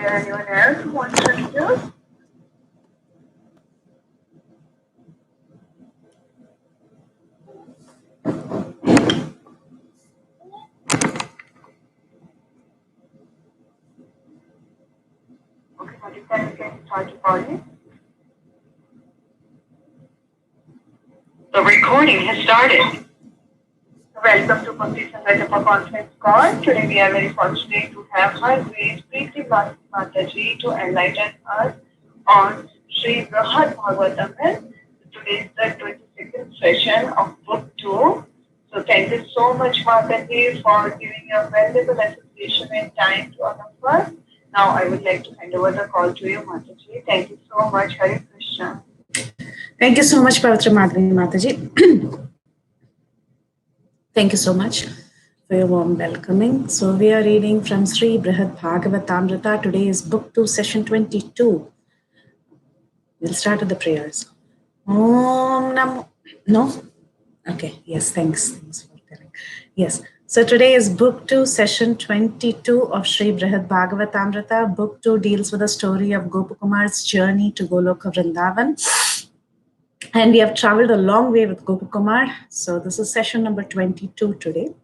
there anyone else who wants to introduce? Okay, Monica, you can start recording. The recording has started. Welcome to Bhakti Sangatapa conference call. Today we are very fortunate to have Her Grace Preeti Mataji to enlighten us on Sri Brhad Bhagavatamrta. Today is the 22nd session of Book 2. So thank you so much, Mataji, for giving your valuable association and time to all of us. Now I would like to hand over the call to you, Mataji. Thank you so much. Hare Krishna. Thank you so much, Pavitra Madhuri Mataji. Thank you so much for your warm welcoming. So we are reading from Sri Brhad Bhagavatamrta. Today is Book 2, Session 22. We'll start with the prayers. Om Namo. No? Okay. Yes, thanks. Thanks for telling. Yes. So today is Book 2, Session 22 of Sri Brhad Bhagavatamrta. Book 2 deals with the story of Gopakumar's journey to Goloka Vrindavan. And we have traveled a long way with Gopakumar. So this is session number 22 today.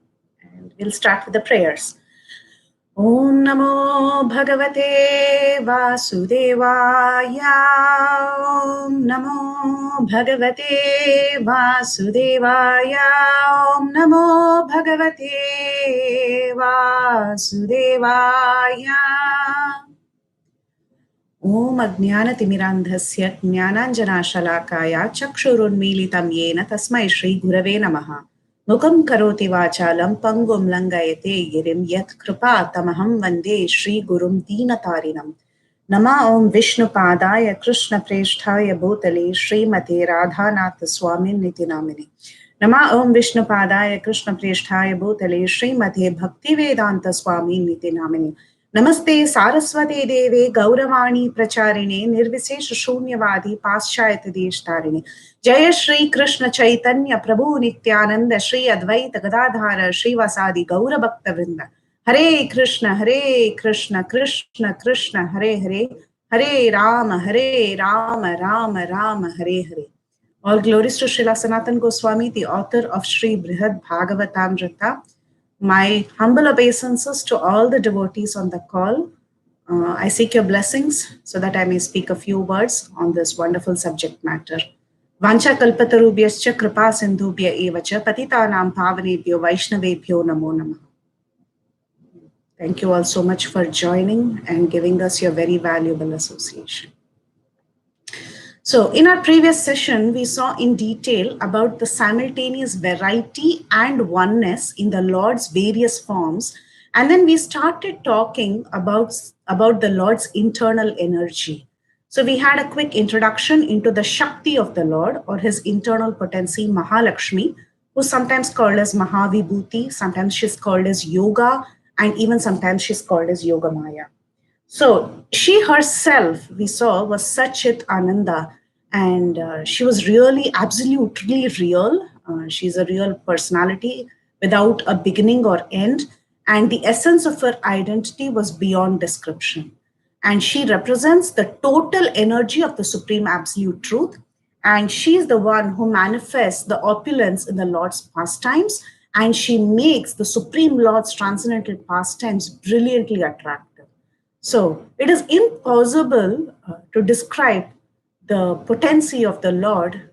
And we'll start with the prayers. Om Namo Bhagavate Vasudevaya. Om Namo Bhagavate Vasudevaya. Om Namo Bhagavate Vasudevaya. Om Ajnanatimirandhasya Jnananjanashalakaya Chakshurunmilitam Yena Tasmai Shri Gurave Namaha. Mukam Karoti Vachalam Pangum Langayate Girim Yat Kripa Tamaham Vande Shri Gurum Deenatarinam. Nama Om Vishnu Padaya Krishna Presthaya Bhutale Shri Mate Radhanath Swamin Nitinamini. Nama Om Vishnu Padaya Krishna Presthaya Bhutale Shri Mate Bhakti Vedanta Swamin Nitinamini. Namaste Saraswate Deve Gauravani Pracharine Nirvisesh Shunyavadi Paschayat Deshtarine Jaya Shri Krishna Chaitanya Prabhu Nityananda Shri Advaita Gadadhara Shri Vasadi Gaura Bhakta Vrinda Hare Krishna Krishna Krishna Hare Hare Hare Rama Rama Rama Hare Hare. All glories to Srila Sanatana Goswami, the author of Sri Brhad Bhagavatamrta. My humble obeisances to all the devotees on the call. I seek your blessings so that I may speak a few words on this wonderful subject matter. Vancha kalpatarubhyascha kripa sindhubhya evacha patitanam pavanebhyo vaishnavebhyo namo namah. Thank you all so much for joining and giving us your very valuable association. So in our previous session, we saw in detail about the simultaneous variety and oneness in the Lord's various forms. And then we started talking about the Lord's internal energy. So we had a quick introduction into the Shakti of the Lord, or his internal potency, Mahalakshmi, who's sometimes called as Mahavibhuti, sometimes she's called as Yoga, and even sometimes she's called as Yogamaya. So she herself, we saw, was Satchit Ananda, and she was really absolutely real. She's a real personality without a beginning or end, and the essence of her identity was beyond description. And she represents the total energy of the Supreme Absolute Truth, and she is the one who manifests the opulence in the Lord's pastimes, and she makes the Supreme Lord's transcendental pastimes brilliantly attractive. So it is impossible to describe the potency of the Lord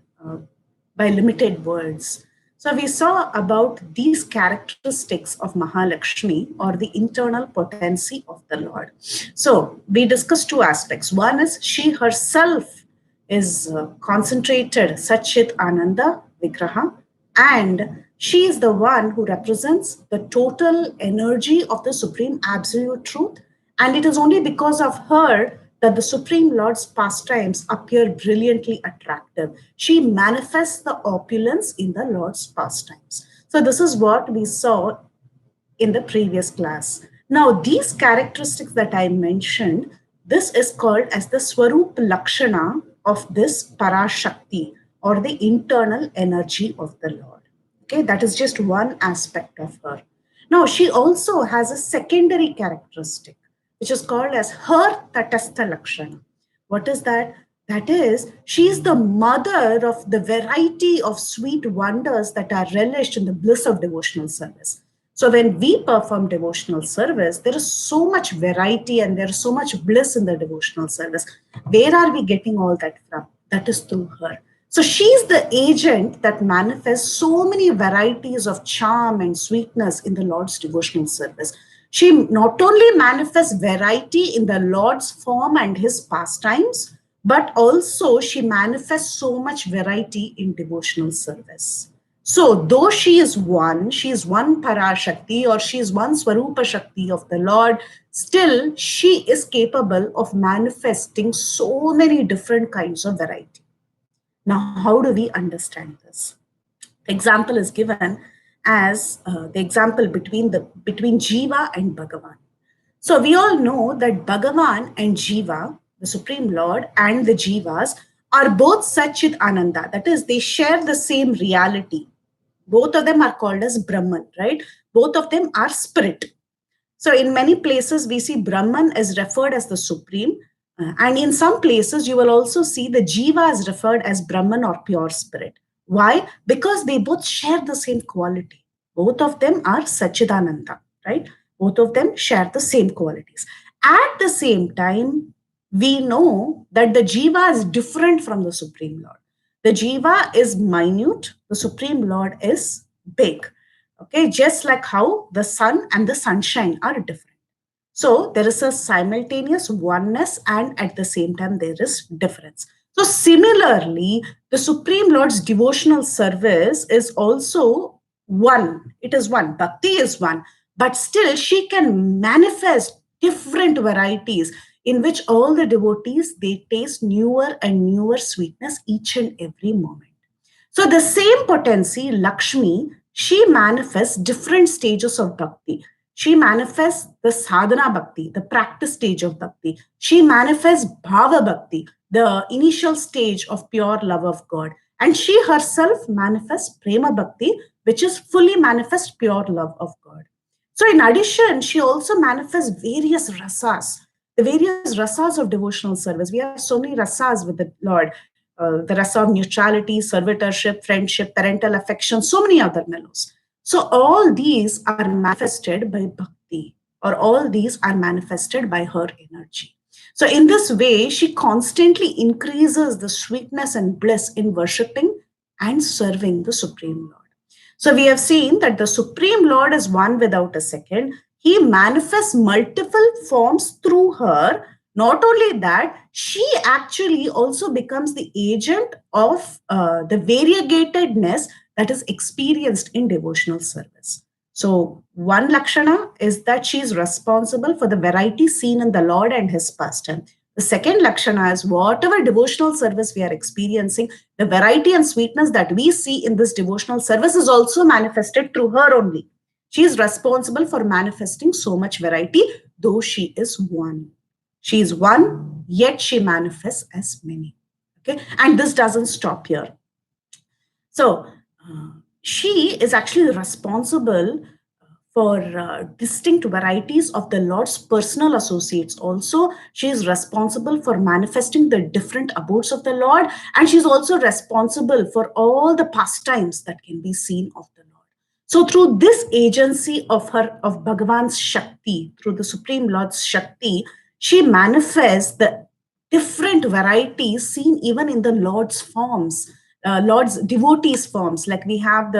by limited words. So we saw about these characteristics of Mahalakshmi, or the internal potency of the Lord. So we discussed two aspects. One is she herself is concentrated Satchit Ananda Vigraha, and she is the one who represents the total energy of the Supreme Absolute Truth. And it is only because of her that the Supreme Lord's pastimes appear brilliantly attractive. She manifests the opulence in the Lord's pastimes. So this is what we saw in the previous class. Now, these characteristics that I mentioned, this is called as the Swarup Lakshana of this Parashakti, or the internal energy of the Lord. Okay, that is just one aspect of her. Now, she also has a secondary characteristic, which is called as her Tatastha Lakshana. What is that? That is, she is the mother of the variety of sweet wonders that are relished in the bliss of devotional service. So when we perform devotional service, there is so much variety and there is so much bliss in the devotional service. Where are we getting all that from? That is through her. So she's the agent that manifests so many varieties of charm and sweetness in the Lord's devotional service. She not only manifests variety in the Lord's form and his pastimes, but also she manifests so much variety in devotional service. So, though she is one Parashakti or she is one Swarupa Shakti of the Lord, still she is capable of manifesting so many different kinds of variety. Now, how do we understand this? The example is given as the example between Jiva and Bhagavan. So we all know that Bhagavan and Jiva, the Supreme Lord, and the Jivas are both Satchit Ananda. That is, they share the same reality. Both of them are called as Brahman, right? Both of them are spirit. So in many places, we see Brahman is referred as the Supreme. And in some places, you will also see the Jiva is referred as Brahman or pure spirit. Why? Because they both share the same quality. Both of them are Sachidananda, right? Both of them share the same qualities. At the same time, we know that the Jiva is different from the Supreme Lord. The Jiva is minute, the Supreme Lord is big. Okay, just like how the sun and the sunshine are different. So there is a simultaneous oneness and at the same time there is difference. So similarly, the Supreme Lord's devotional service is also one. It is one. Bhakti is one. But still she can manifest different varieties in which all the devotees, they taste newer and newer sweetness each and every moment. So the same potency, Lakshmi, she manifests different stages of bhakti. She manifests the sadhana bhakti, the practice stage of bhakti. She manifests bhava bhakti, the initial stage of pure love of God. And she herself manifests prema bhakti, which is fully manifest pure love of God. So in addition, she also manifests various rasas, the various rasas of devotional service. We have so many rasas with the Lord. The rasa of neutrality, servitorship, friendship, parental affection, so many other mellows. So all these are manifested by bhakti, or all these are manifested by her energy. So in this way, she constantly increases the sweetness and bliss in worshipping and serving the Supreme Lord. So we have seen that the Supreme Lord is one without a second. He manifests multiple forms through her. Not only that, she actually also becomes the agent of the variegatedness that is experienced in devotional service. So one Lakshana is that she is responsible for the variety seen in the Lord and his pastime. The second Lakshana is whatever devotional service we are experiencing, the variety and sweetness that we see in this devotional service is also manifested through her only. She is responsible for manifesting so much variety, though she is one. She is one, yet she manifests as many. Okay, and this doesn't stop here. So she is actually responsible for distinct varieties of the Lord's personal associates. Also, she is responsible for manifesting the different abodes of the Lord, and she's also responsible for all the pastimes that can be seen of the Lord. So, through this agency of Bhagavan's Shakti, through the Supreme Lord's Shakti, she manifests the different varieties seen even in the Lord's forms, Lord's devotees forms. Like we have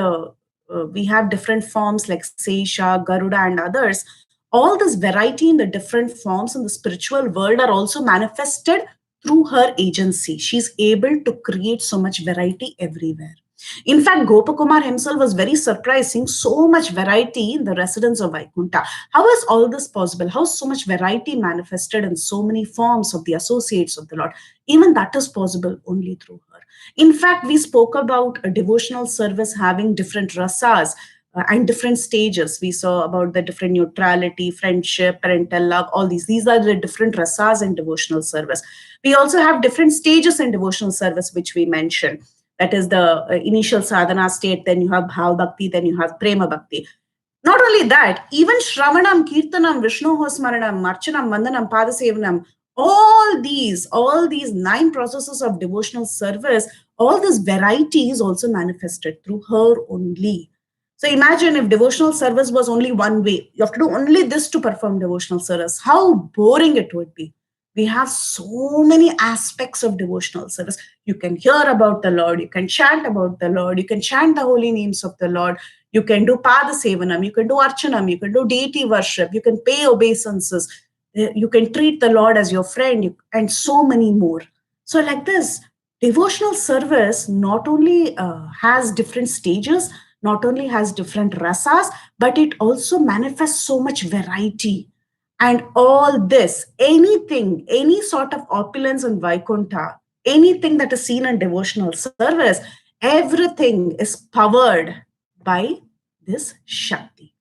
different forms like Sesha, Garuda, and others. All this variety in the different forms in the spiritual world are also manifested through her agency. She's able to create so much variety everywhere. In fact, Gopakumar himself was very surprised seeing so much variety in the residents of Vaikuntha. How is all this possible? How is so much variety manifested in so many forms of the associates of the Lord? Even that is possible only through her. In fact, we spoke about a devotional service having different rasas and different stages. We saw about the different neutrality, friendship, parental love, all these. These are the different rasas in devotional service. We also have different stages in devotional service, which we mentioned. That is the initial sadhana state, then you have bhav bhakti, then you have prema bhakti. Not only that, even Shravanam, Kirtanam, Vishnu Smaranam, Marchanam, Vandanam, Padasevanam, all these 9 processes of devotional service, all this variety is also manifested through her only. So imagine if devotional service was only one way. You have to do only this to perform devotional service. How boring it would be. We have so many aspects of devotional service. You can hear about the Lord, you can chant about the Lord, you can chant the holy names of the Lord, you can do pada sevanam, you can do archanam, you can do deity worship, you can pay obeisances, you can treat the Lord as your friend, and so many more. So like this, devotional service not only has different stages, not only has different rasas, but it also manifests so much variety. And all this, anything, any sort of opulence in Vaikuntha, anything that is seen in devotional service, everything is powered by this Shakti.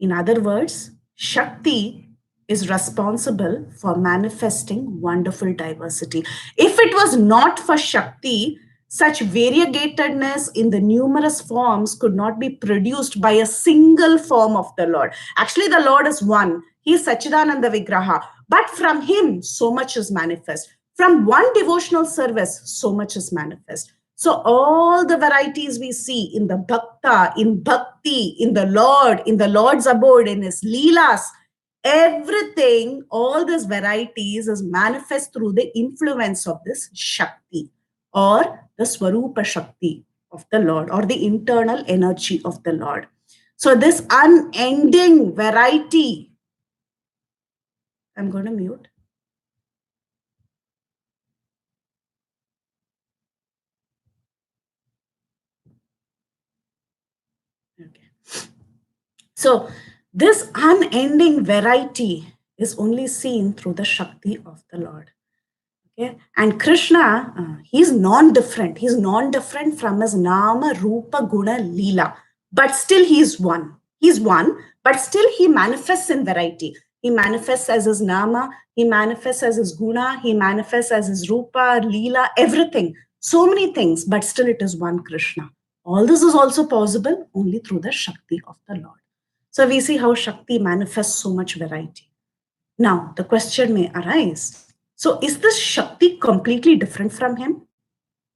In other words, Shakti is responsible for manifesting wonderful diversity. If it was not for Shakti, such variegatedness in the numerous forms could not be produced by a single form of the Lord. Actually, the Lord is one. He is Sachidananda Vigraha. But from him, so much is manifest. From one devotional service, so much is manifest. So all the varieties we see in the bhakta, in bhakti, in the Lord's abode, in his leelas, everything, all these varieties is manifest through the influence of this Shakti or the Swarupa Shakti of the Lord or the internal energy of the Lord. So this unending variety, I'm going to mute. Okay. So this unending variety is only seen through the Shakti of the Lord. Okay? And Krishna, he's non-different. He's non-different from his Nama, Rupa, Guna, Leela. But still he's one. He's one, but still he manifests in variety. He manifests as his Nama, he manifests as his Guna, he manifests as his Rupa, Leela, everything. So many things, but still it is one Krishna. All this is also possible only through the Shakti of the Lord. So we see how Shakti manifests so much variety. Now, the question may arise. So, is this Shakti completely different from him?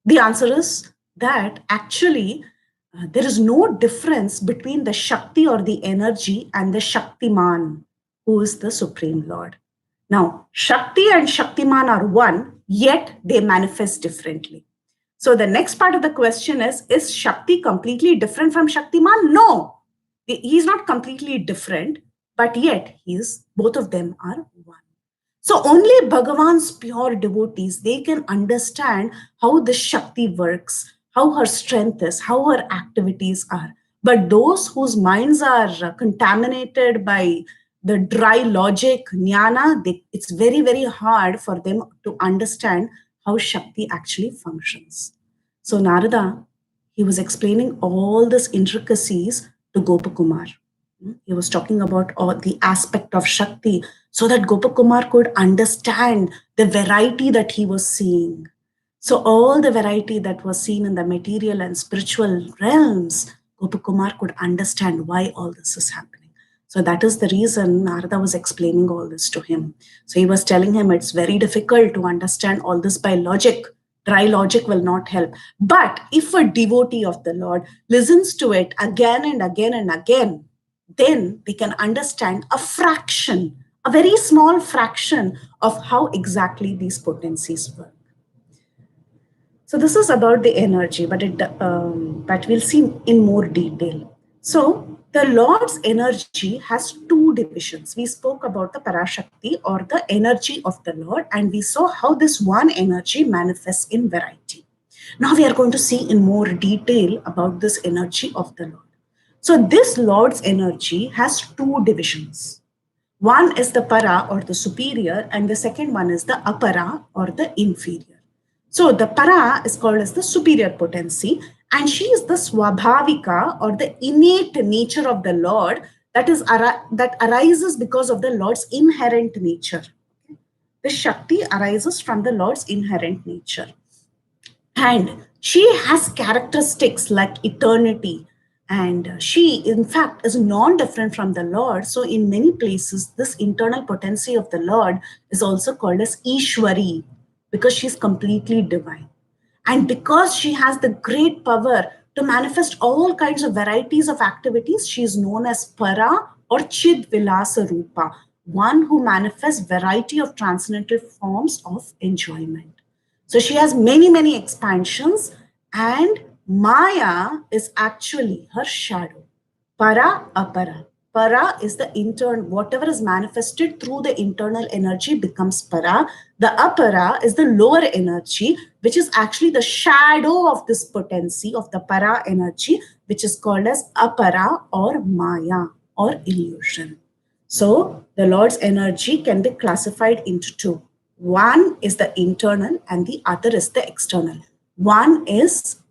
The answer is that actually there is no difference between the Shakti or the energy and the Shaktiman, who is the Supreme Lord. Now, Shakti and Shaktiman are one, yet they manifest differently. So, the next part of the question is Shakti completely different from Shaktiman? No, he's not completely different, but yet both of them are one. So only Bhagavan's pure devotees, they can understand how the Shakti works, how her strength is, how her activities are. But those whose minds are contaminated by the dry logic, jnana, it's very, very hard for them to understand how Shakti actually functions. So Narada, he was explaining all these intricacies to Gopakumar. He was talking about all the aspect of Shakti so that Gopakumar could understand the variety that he was seeing. So all the variety that was seen in the material and spiritual realms, Gopakumar could understand why all this is happening. So that is the reason Narada was explaining all this to him. So he was telling him it's very difficult to understand all this by logic. Dry logic will not help. But if a devotee of the Lord listens to it again and again and again, then they can understand a fraction, a very small fraction of how exactly these potencies work. So this is about the energy, but we'll see in more detail. So the Lord's energy has two divisions. We spoke about the Parashakti or the energy of the Lord, and we saw how this one energy manifests in variety. Now we are going to see in more detail about this energy of the Lord. So this Lord's energy has two divisions. One is the para or the superior, and the second one is the apara or the inferior. So the para is called as the superior potency, and she is the swabhavika or the innate nature of the Lord that arises because of the Lord's inherent nature. The Shakti arises from the Lord's inherent nature. And she has characteristics like eternity, And she, in fact, is non-different from the Lord. So in many places, this internal potency of the Lord is also called as Ishwari, because she's completely divine. And because she has the great power to manifest all kinds of varieties of activities, she is known as Para or Chid Vilasa Rupa, one who manifests variety of transcendental forms of enjoyment. So she has many, many expansions, and Maya is actually her shadow. Para, apara. Para is the internal, whatever is manifested through the internal energy becomes para. The apara is the lower energy, which is actually the shadow of this potency of the para energy, which is called as apara or maya or illusion. So the Lord's energy can be classified into two. One is the internal and the other is the external. One is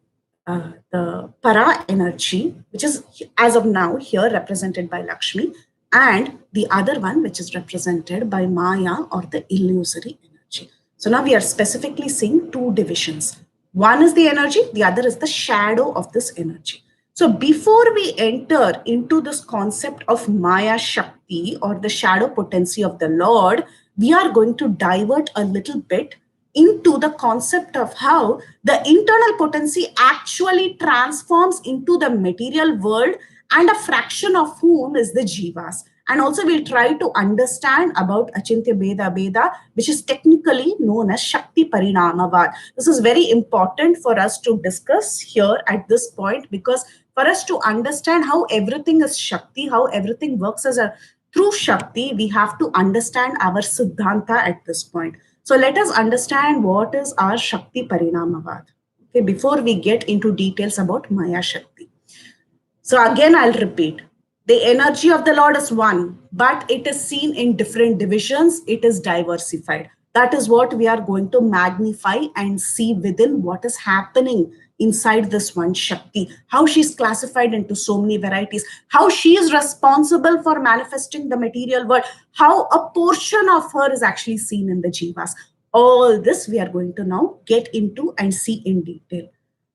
the para energy, which is as of now here represented by Lakshmi, and the other one, which is represented by Maya or the illusory energy. So now we are specifically seeing two divisions. One is the energy, the other is the shadow of this energy. So before we enter into this concept of Maya Shakti or the shadow potency of the Lord, we are going to divert a little bit into the concept of how the internal potency actually transforms into the material world, and a fraction of whom is the jivas. And also we'll try to understand about Achintya Bheda Bheda, which is technically known as Shakti Parinamavad. This is very important for us to discuss here at this point, because for us to understand how everything is Shakti, how everything works as a through Shakti, we have to understand our Siddhanta at this point. So let us understand what is our Shakti Parinamavad, okay, before we get into details about Maya Shakti. So again, I'll repeat. The energy of the Lord is one, but it is seen in different divisions. It is diversified. That is what we are going to magnify and see within what is happening inside this one Shakti, how she's classified into so many varieties, how she is responsible for manifesting the material world, how a portion of her is actually seen in the jivas. All this we are going to now get into and see in detail.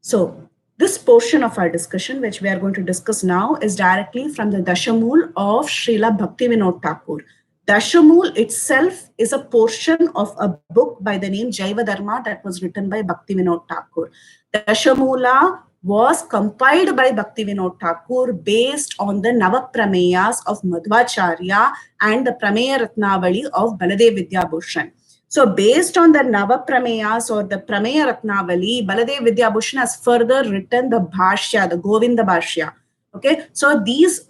So this portion of our discussion, which we are going to discuss now, is directly from the Dashamul of Srila Bhaktivinoda Thakur. Dashamul itself is a portion of a book by the name Jaiva Dharma that was written by Bhaktivinoda Thakur. Dashamula was compiled by Bhaktivinoda Thakur based on the Navaprameyas of Madhvacharya and the Prameya Ratnavali of Baladev Vidyabhushan. So based on the Navaprameyas or the Prameya Ratnavali, Baladev Vidyabhushan has further written the Bhashya, the Govinda Bhashya. Okay, so these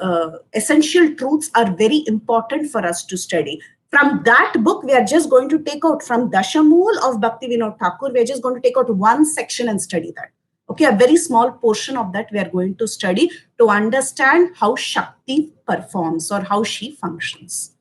essential truths are very important for us to study. From that book, we are just going to take out from Dashamul of Bhaktivinoda Thakur, we are just going to take out one section and study that. Okay, a very small portion of that we are going to study to understand how Shakti performs or how she functions.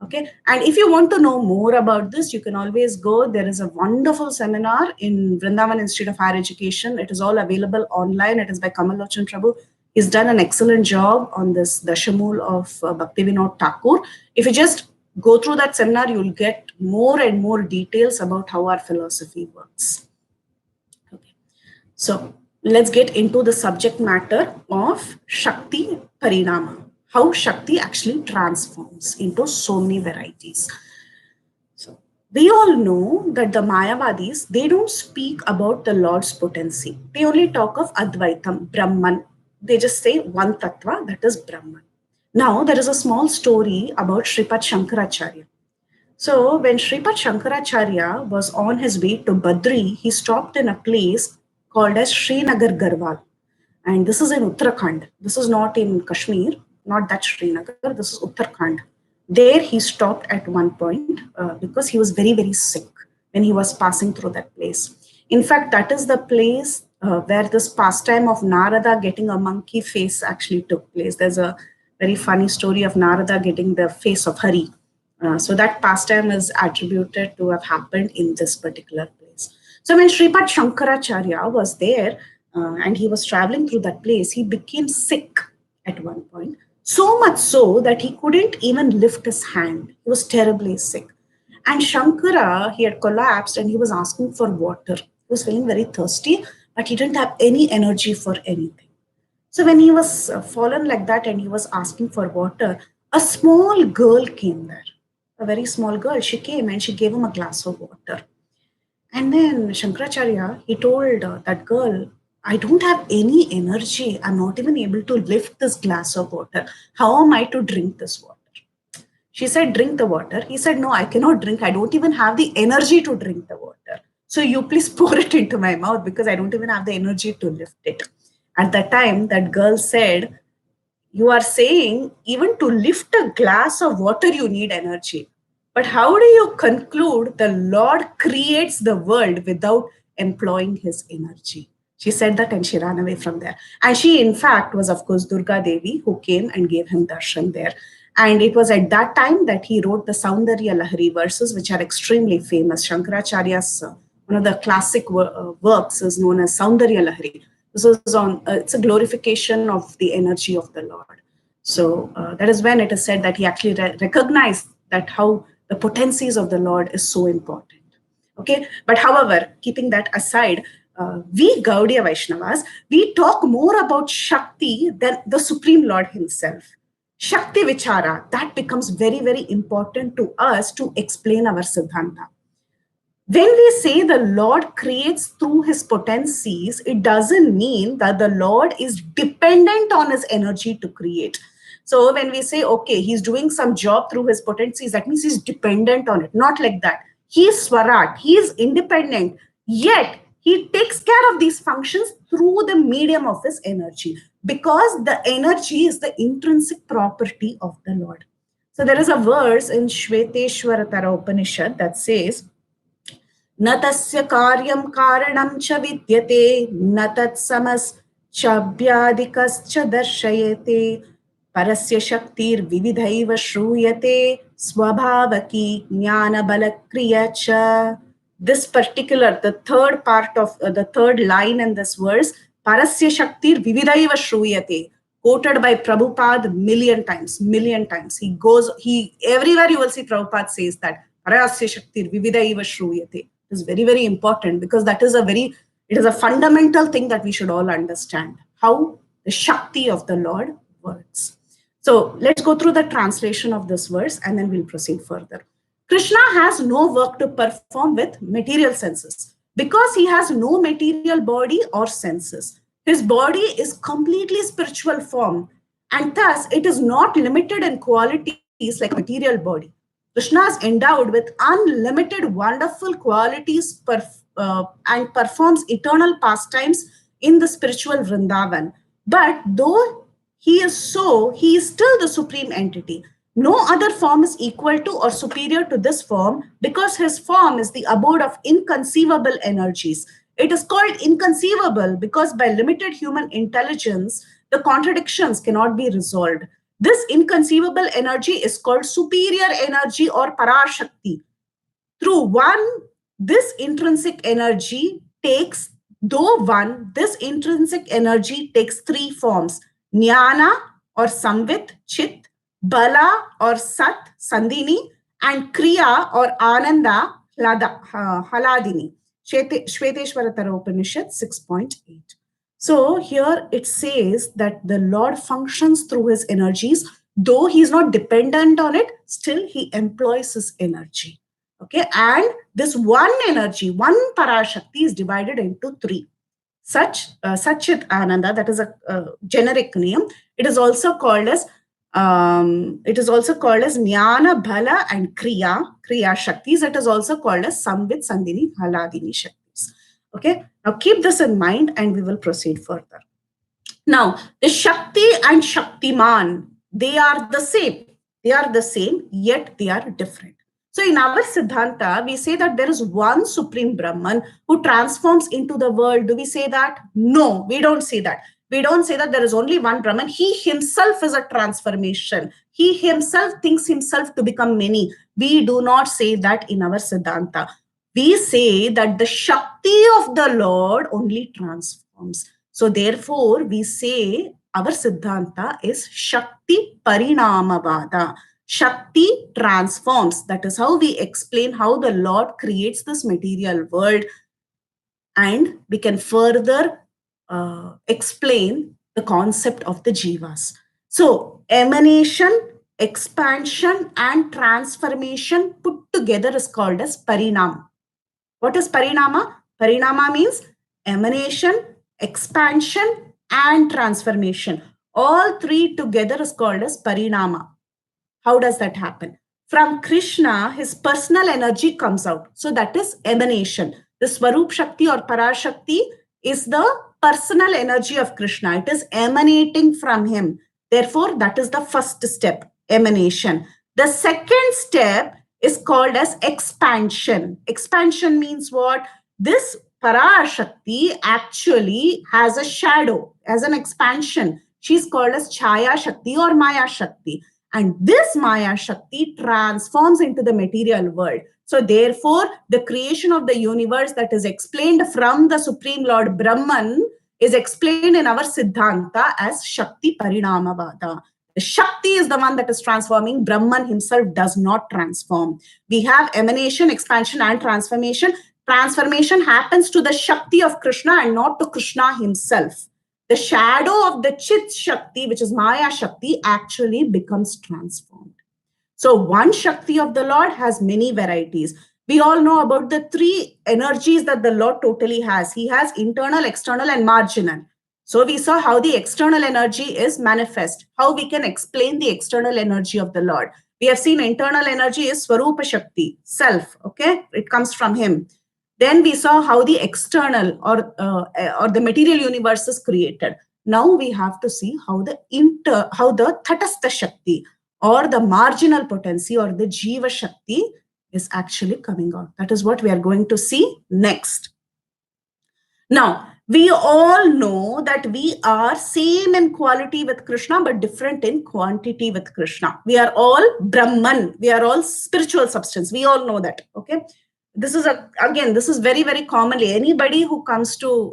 Okay, and if you want to know more about this, you can always go. There is a wonderful seminar in Vrindavan Institute of Higher Education. It is all available online. It is by Kamal Lochan Prabhu. He's done an excellent job on this Dashamul of Bhaktivinoda Thakur. If you just go through that seminar, you'll get more and more details about how our philosophy works. Okay, so let's get into the subject matter of Shakti Parinama. How Shakti actually transforms into so many varieties. So we all know that the Mayavadis, they don't speak about the Lord's potency. They only talk of Advaitam, Brahman. They just say one Tattva, that is Brahman. Now there is a small story about Sripad Shankaracharya. So when Sripad Shankaracharya was on his way to Badri, he stopped in a place called as Srinagar Garhwal. And this is in Uttarakhand. This is not in Kashmir, not that Srinagar, this is Uttarakhand. There he stopped at one point because he was very, very sick when he was passing through that place. In fact, that is the place where this pastime of Narada getting a monkey face actually took place. There's a very funny story of Narada getting the face of Hari. So that pastime is attributed to have happened in this particular place. So when Sripad Shankaracharya was there and he was traveling through that place, he became sick at one point. So much so that he couldn't even lift his hand. He was terribly sick. And Shankara, he had collapsed and he was asking for water. He was feeling very thirsty, but he didn't have any energy for anything. So when he was fallen like that and he was asking for water, a small girl came there. A very small girl. She came and she gave him a glass of water. And then Shankaracharya, he told that girl, I don't have any energy. I'm not even able to lift this glass of water. How am I to drink this water? She said, drink the water. He said, no, I cannot drink. I don't even have the energy to drink the water. So you please pour it into my mouth because I don't even have the energy to lift it. At that time, that girl said, you are saying even to lift a glass of water, you need energy. But how do you conclude the Lord creates the world without employing his energy? She said that and she ran away from there. And she, in fact, was, of course, Durga Devi who came and gave him darshan there. And it was at that time that he wrote the Saundarya Lahari verses, which are extremely famous. Shankaracharya's one of the classic works is known as Saundarya Lahari. This is on, it's a glorification of the energy of the Lord. So that is when it is said that he actually recognized that how the potencies of the Lord is so important. Okay, but however, keeping that aside, we Gaudiya Vaishnavas, we talk more about Shakti than the Supreme Lord himself. Shakti Vichara, that becomes very, very important to us to explain our Siddhanta. When we say the Lord creates through his potencies, it doesn't mean that the Lord is dependent on his energy to create. So when we say, okay, he's doing some job through his potencies, that means he's dependent on it. Not like that. He is Swarat, he is independent, yet he takes care of these functions through the medium of his energy, because the energy is the intrinsic property of the Lord. So there is a verse in Shveteshwaratara Upanishad that says, न तस्य कार्यं कारणं च विद्यते न तत्समश्चाभ्यादिकश्च दर्शयते परस्य शक्तिर्विविधैव श्रूयते स्वभावकी ज्ञानबलक्रिया च. This particular, the third part of the third line in this verse, parasya shaktir vividaiva shruyate, quoted by Prabhupada million times. He goes, everywhere you will see Prabhupada says that parasya shaktir vividaiva shruyate. It is very, very important because it is a fundamental thing that we should all understand, how the Shakti of the Lord works. So let's go through the translation of this verse and then we'll proceed further. Krishna has no work to perform with material senses because he has no material body or senses. His body is completely spiritual form, and thus it is not limited in qualities like material body. Krishna is endowed with unlimited wonderful qualities and performs eternal pastimes in the spiritual Vrindavan. But though he is so, he is still the supreme entity. No other form is equal to or superior to this form because his form is the abode of inconceivable energies. It is called inconceivable because by limited human intelligence, the contradictions cannot be resolved. This inconceivable energy is called superior energy or Parashakti. Through one, this intrinsic energy takes, this intrinsic energy takes three forms: Jnana or Samvit, Chit, Bala or Sat, Sandini, and Kriya or Ananda, Haladini. Shveteshwaratara Upanishad 6.8. So here it says that the Lord functions through his energies. Though he is not dependent on it, still he employs his energy. Okay, and this one energy, one Parashakti, is divided into three. Satchit Ananda, that is a generic name. It is also called as Jnana, Bala, and Kriya Shaktis. It is also called as Samvit, Sandini, Haladini Shaktis. Okay, now keep this in mind and we will proceed further. Now, the Shakti and Shaktiman, they are the same. They are the same, yet they are different. So in our Siddhanta, we say that there is one Supreme Brahman who transforms into the world. Do we say that? No, we don't say that. We don't say that there is only one Brahman. He himself is a transformation. He himself thinks himself to become many. We do not say that in our Siddhanta. We say that the Shakti of the Lord only transforms. So therefore, we say our Siddhanta is Shakti Parinamavada. Shakti transforms. That is how we explain how the Lord creates this material world. And we can further explain the concept of the jivas. So emanation, expansion, and transformation put together is called as parinama. What is parinama? Parinama means emanation, expansion, and transformation. All three together is called as parinama. How does that happen? From Krishna, his personal energy comes out. So that is emanation. The Swarup Shakti or Parashakti is the personal energy of Krishna. It is emanating from him. Therefore, that is the first step, emanation. The second step is called as expansion. Expansion means what? This Parashakti actually has a shadow, as an expansion. She's called as Chaya Shakti or Maya Shakti. And this Maya Shakti transforms into the material world. So therefore, the creation of the universe that is explained from the Supreme Lord Brahman is explained in our Siddhanta as Shakti Parinamavada. The Shakti is the one that is transforming. Brahman himself does not transform. We have emanation, expansion, and transformation. Transformation happens to the Shakti of Krishna and not to Krishna himself. The shadow of the Chit Shakti, which is Maya Shakti, actually becomes transformed. So one Shakti of the Lord has many varieties. We all know about the three energies that the Lord totally has. He has internal, external, and marginal. So we saw how the external energy is manifest, how we can explain the external energy of the Lord. We have seen internal energy is Swarupa Shakti, self, okay? It comes from him. Then we saw how the external or the material universe is created. Now we have to see how the Tatastha Shakti or the marginal potency or the Jiva Shakti is actually coming out. That is what we are going to see next. Now, we all know that we are same in quality with Krishna, but different in quantity with Krishna. We are all Brahman. We are all spiritual substance. We all know that, okay? This is very, very commonly. Anybody who comes to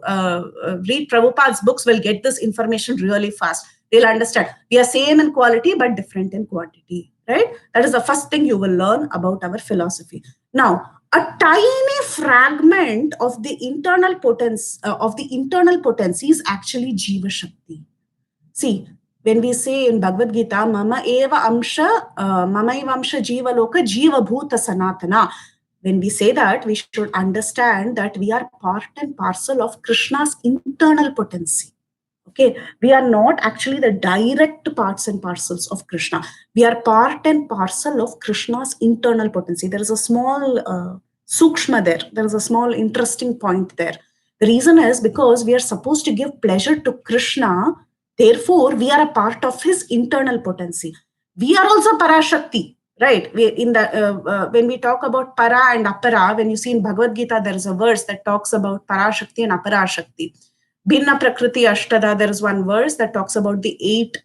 read Prabhupada's books will get this information really fast. They'll understand. We are same in quality, but different in quantity, right? That is the first thing you will learn about our philosophy. Now, a tiny fragment of the internal potency is actually Jiva Shakti. See, when we say in Bhagavad Gita, Mama eva amsha jiva loka jiva bhuta sanatana. When we say that, we should understand that we are part and parcel of Krishna's internal potency. Okay, we are not actually the direct parts and parcels of Krishna. We are part and parcel of Krishna's internal potency. There is a small sukshma there. There is a small interesting point there. The reason is because we are supposed to give pleasure to Krishna. Therefore, we are a part of his internal potency. We are also Parashakti. Right, when we talk about para and apara, when you see in Bhagavad Gita, there is a verse that talks about Parashakti and Aparashakti. Bhinna Prakriti Ashtada, there is one verse that talks about the 8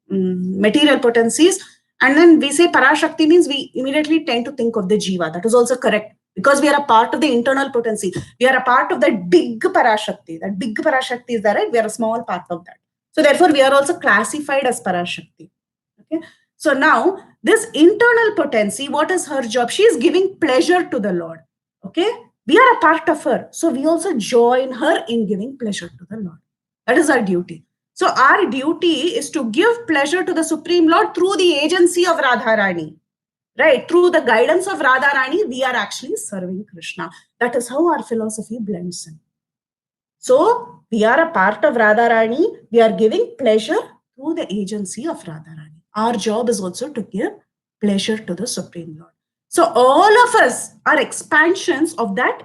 material potencies. And then we say Parashakti means we immediately tend to think of the Jiva. That is also correct because we are a part of the internal potency. We are a part of that big Parashakti. That big Parashakti is there, right? We are a small part of that. So therefore, we are also classified as Parashakti. Okay. So now, this internal potency, what is her job? She is giving pleasure to the Lord. Okay? We are a part of her. So we also join her in giving pleasure to the Lord. That is our duty. So our duty is to give pleasure to the Supreme Lord through the agency of Radharani. Right? Through the guidance of Radharani, we are actually serving Krishna. That is how our philosophy blends in. So we are a part of Radharani. We are giving pleasure through the agency of Radharani. Our job is also to give pleasure to the Supreme Lord. So all of us are expansions of that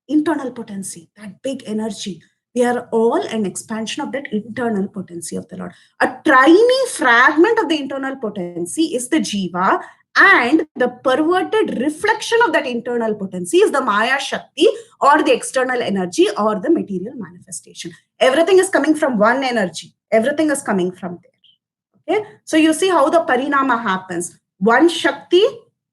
internal potency, that big energy. We are all an expansion of that internal potency of the Lord. A tiny fragment of the internal potency is the Jiva, and the perverted reflection of that internal potency is the Maya Shakti or the external energy or the material manifestation. Everything is coming from one energy. Everything is coming from there. Okay? So you see how the parinama happens. One Shakti,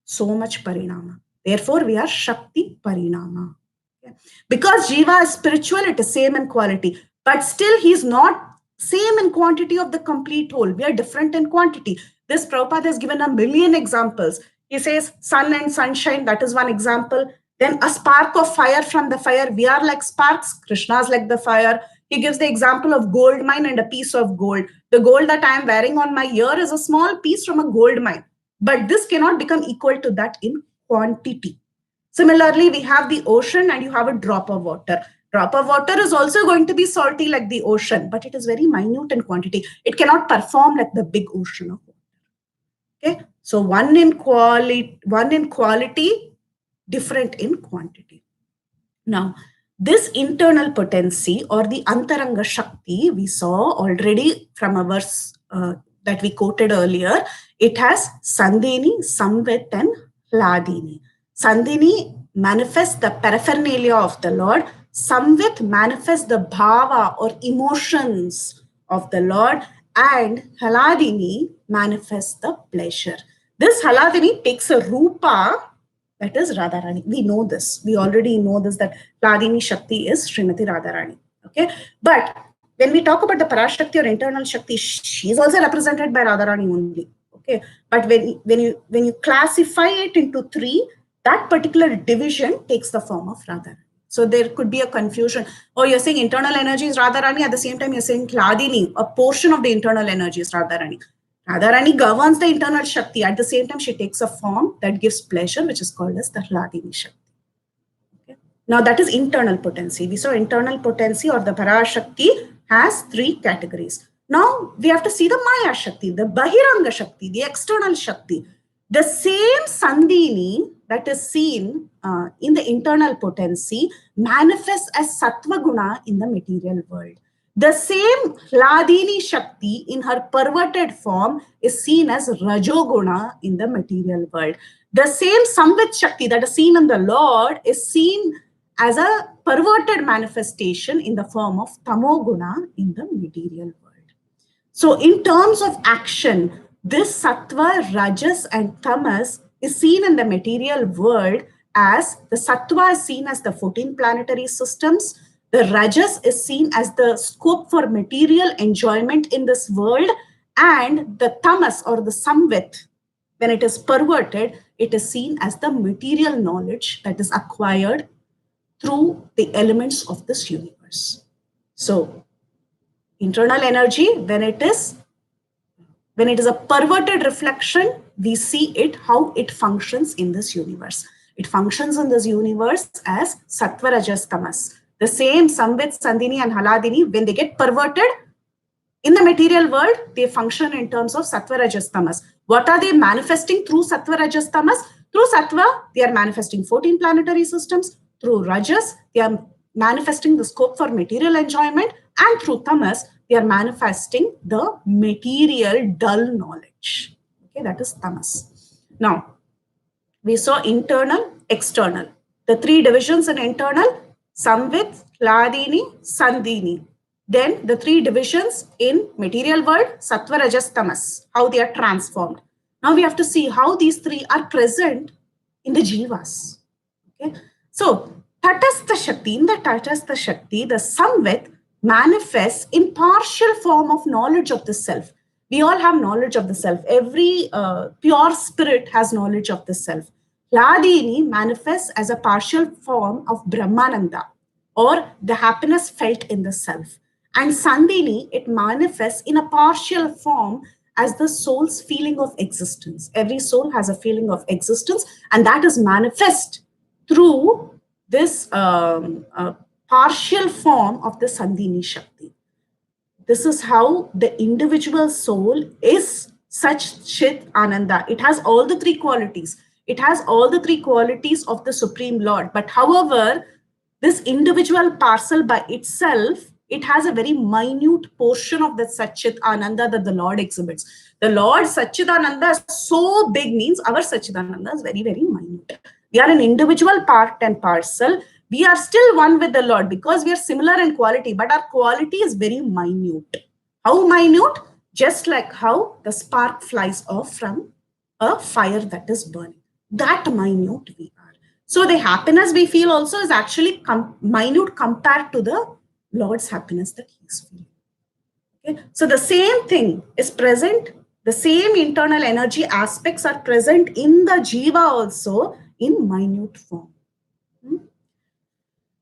so much parinama. Therefore, we are Shakti Parinama. Okay? Because Jiva is spiritual, it is same in quality. But still, he is not same in quantity of the complete whole. We are different in quantity. This Prabhupada has given a million examples. He says sun and sunshine, that is one example. Then a spark of fire from the fire. We are like sparks. Krishna is like the fire. He gives the example of gold mine and a piece of gold. The gold that I am wearing on my ear is a small piece from a gold mine, but this cannot become equal to that in quantity. Similarly, we have the ocean and you have a drop of water. Drop of water is also going to be salty like the ocean, but it is very minute in quantity. It cannot perform like the big ocean of water. Okay, so one in quality, different in quantity. Now, this internal potency or the Antaranga Shakti, we saw already from a verse that we quoted earlier. It has Sandhini, Samvit, and Hladini. Sandhini manifests the paraphernalia of the Lord. Samvit manifests the bhava or emotions of the Lord. And Hladini manifests the pleasure. This Hladini takes a rupa, that is Radharani. We know this. We already know this, that Hladini Shakti is Srimati Radharani. Okay. But when we talk about the Parashakti or internal Shakti, she is also represented by Radharani only. Okay. But when you classify it into three, that particular division takes the form of Radharani. So there could be a confusion. Oh, you're saying internal energy is Radharani. At the same time, you're saying Hladini, a portion of the internal energy is Radharani. Radharani governs the internal Shakti. At the same time, she takes a form that gives pleasure, which is called as the Hladini Shakti. Okay. Now, that is internal potency. We saw internal potency or the Parashakti has three categories. Now, we have to see the Maya Shakti, the Bahiranga Shakti, the external Shakti. The same Sandhini that is seen in the internal potency manifests as Sattva Guna in the material world. The same Hladini Shakti in her perverted form is seen as Rajoguna in the material world. The same Samvit Shakti that is seen in the Lord is seen as a perverted manifestation in the form of Tamoguna in the material world. So in terms of action, this Sattva, Rajas and Tamas is seen in the material world as the Sattva is seen as the 14 planetary systems. The Rajas is seen as the scope for material enjoyment in this world, and the Tamas or the Samvit, when it is perverted, it is seen as the material knowledge that is acquired through the elements of this universe. So internal energy, when it is a perverted reflection, we see it, how it functions in this universe. It functions in this universe as Sattva, Rajas, Tamas. The same Samvit, Sandhini and Hladini, when they get perverted in the material world, they function in terms of Sattva, Rajas, Tamas. What are they manifesting through Sattva, Rajas, Tamas? Through Sattva, they are manifesting 14 planetary systems. Through Rajas, they are manifesting the scope for material enjoyment. And through Tamas, they are manifesting the material dull knowledge. Okay, that is Tamas. Now, we saw internal, external. The three divisions in internal: Samvit, Hladini, Sandhini. Then the three divisions in material world: Sattva, Rajas, Tamas, how they are transformed. Now we have to see how these three are present in the Jivas. Okay, so Tatastha Shakti, in the Tatastha Shakti, the Samvit manifests in partial form of knowledge of the self. We all have knowledge of the self. Every pure spirit has knowledge of the self. Hladini manifests as a partial form of Brahmananda, or the happiness felt in the self. And Sandhini, it manifests in a partial form as the soul's feeling of existence. Every soul has a feeling of existence, and that is manifest through this partial form of the Sandhini Shakti. This is how the individual soul is such Chit Ananda. It has all the three qualities. It has all the three qualities of the Supreme Lord. But however, this individual parcel by itself, it has a very minute portion of the Satchit Ananda that the Lord exhibits. The Lord Satchit Ananda is so big, means our Satchit Ananda is very, very minute. We are an individual part and parcel. We are still one with the Lord because we are similar in quality, but our quality is very minute. How minute? Just like how the spark flies off from a fire that is burning. That minute we are. So the happiness we feel also is actually minute compared to the Lord's happiness that he is feeling. Okay? So the same thing is present. The same internal energy aspects are present in the Jiva also in minute form.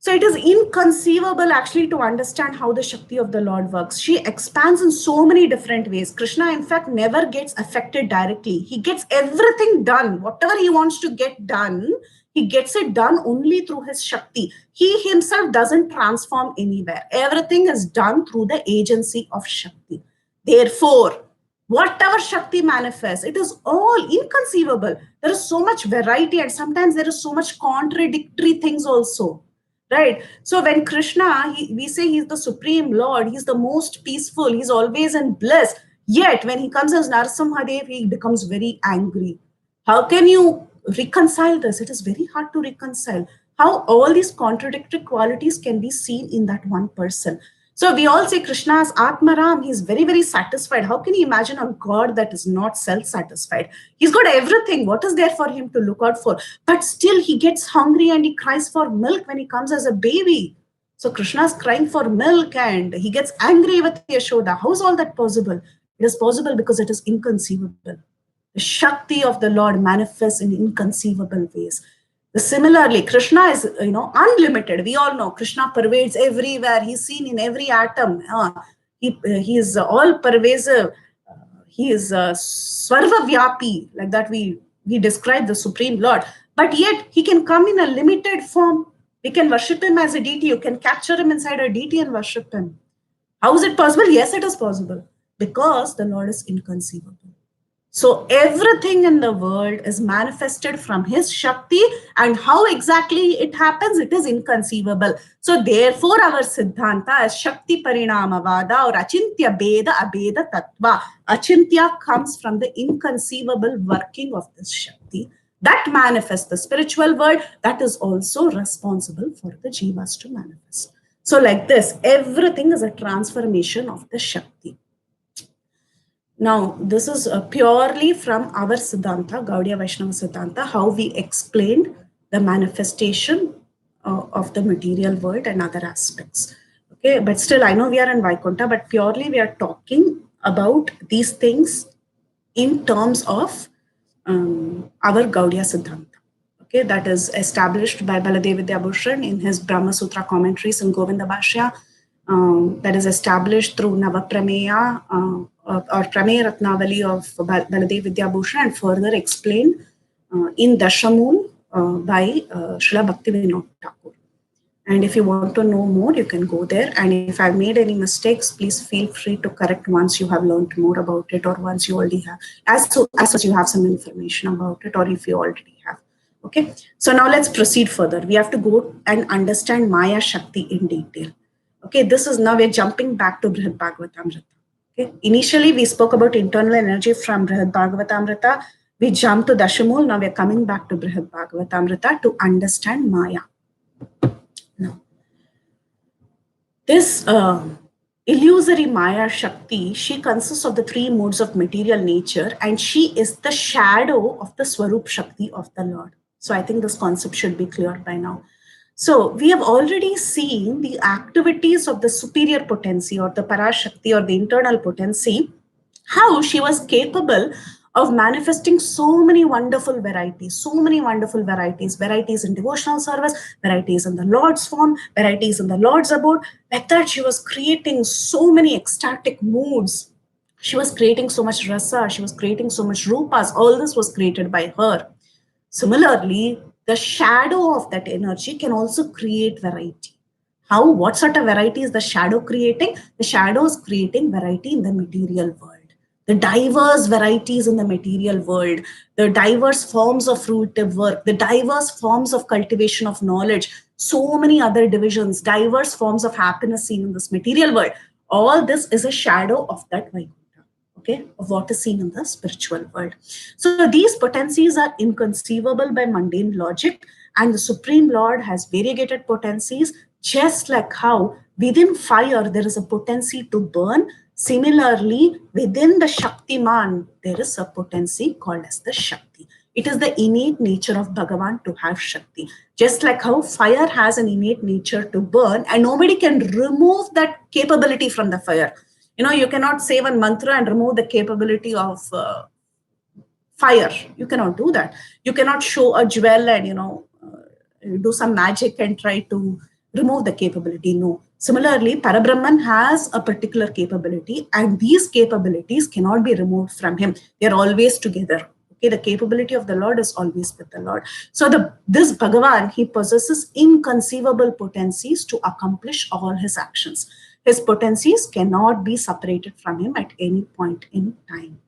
So it is inconceivable actually to understand how the Shakti of the Lord works. She expands in so many different ways. Krishna, in fact, never gets affected directly. He gets everything done. Whatever he wants to get done, he gets it done only through his Shakti. He himself doesn't transform anywhere. Everything is done through the agency of Shakti. Therefore, whatever Shakti manifests, it is all inconceivable. There is so much variety, and sometimes there is so much contradictory things also. Right. So when Krishna, we say he's the supreme Lord, he's the most peaceful, he's always in bliss. Yet when he comes as Narasimhadev, he becomes very angry. How can you reconcile this? It is very hard to reconcile. How all these contradictory qualities can be seen in that one person. So we all say Krishna is Atmaram. He's very, very satisfied. How can you imagine a God that is not self-satisfied? He's got everything. What is there for him to look out for? But still he gets hungry and he cries for milk when he comes as a baby. So Krishna is crying for milk and he gets angry with Yashoda. How is all that possible? It is possible because it is inconceivable. The Shakti of the Lord manifests in inconceivable ways. Similarly, Krishna is, unlimited. We all know Krishna pervades everywhere. He's seen in every atom. He is all pervasive. He is Svarva Vyapi, like that we describe the Supreme Lord. But yet he can come in a limited form. We can worship him as a deity. You can capture him inside a deity and worship him. How is it possible? Yes, it is possible. Because the Lord is inconceivable. So everything in the world is manifested from his Shakti, and how exactly it happens, it is inconceivable. So therefore our Siddhanta is Shakti Parinamavada or Achintya Beda Abeda Tattva. Achintya comes from the inconceivable working of this Shakti that manifests the spiritual world, that is also responsible for the Jivas to manifest. So like this, everything is a transformation of the Shakti. Now, this is purely from our Siddhanta, Gaudiya Vaishnava Siddhanta, how we explained the manifestation of the material world and other aspects. Okay, but still, I know we are in Vaikuntha, but purely we are talking about these things in terms of our Gaudiya Siddhanta. Okay, that is established by Baladev Vidyabhushan in his Brahma Sutra commentaries in Govinda Bhashya. That is established through Navaprameya or Prameya Ratnavali of Baladev Vidyabhushan and further explained in Dashamul by Srila Bhaktivinoda Thakur. And if you want to know more, you can go there. And if I've made any mistakes, please feel free to correct once you have learned more about it or once you already have, as such you have some information about it or if you already have. Okay, so now let's proceed further. We have to go and understand Maya Shakti in detail. Okay, this is now we're jumping back to Brhad Bhagavatamrta. Okay, initially we spoke about internal energy from Brhad Bhagavatamrta. We jumped to Dashamul. Now we're coming back to Brhad Bhagavatamrta to understand Maya. Now, this illusory Maya Shakti, she consists of the three modes of material nature, and she is the shadow of the Swarup Shakti of the Lord. So I think this concept should be clear by now. So we have already seen the activities of the superior potency or the Parashakti or the internal potency, how she was capable of manifesting so many wonderful varieties, varieties in devotional service, varieties in the Lord's form, varieties in the Lord's abode. Like that, she was creating so many ecstatic moods. She was creating so much rasa, she was creating so much rupas. All this was created by her. Similarly, the shadow of that energy can also create variety. How? What sort of variety is the shadow creating? The shadow is creating variety in the material world. The diverse varieties in the material world, the diverse forms of fruitive work, the diverse forms of cultivation of knowledge, so many other divisions, diverse forms of happiness seen in this material world. All this is a shadow of that Vaikuntha. Okay, of what is seen in the spiritual world. So these potencies are inconceivable by mundane logic, and the Supreme Lord has variegated potencies, just like how within fire there is a potency to burn. Similarly, within the Shaktiman, there is a potency called as the Shakti. It is the innate nature of Bhagavan to have Shakti. Just like how fire has an innate nature to burn, and nobody can remove that capability from the fire. You cannot say one mantra and remove the capability of fire. You cannot do that. You cannot show a jewel and, do some magic and try to remove the capability. No. Similarly, Parabrahman has a particular capability, and these capabilities cannot be removed from him. They are always together. Okay, the capability of the Lord is always with the Lord. So this Bhagavan, he possesses inconceivable potencies to accomplish all his actions. His potencies cannot be separated from him at any point in time.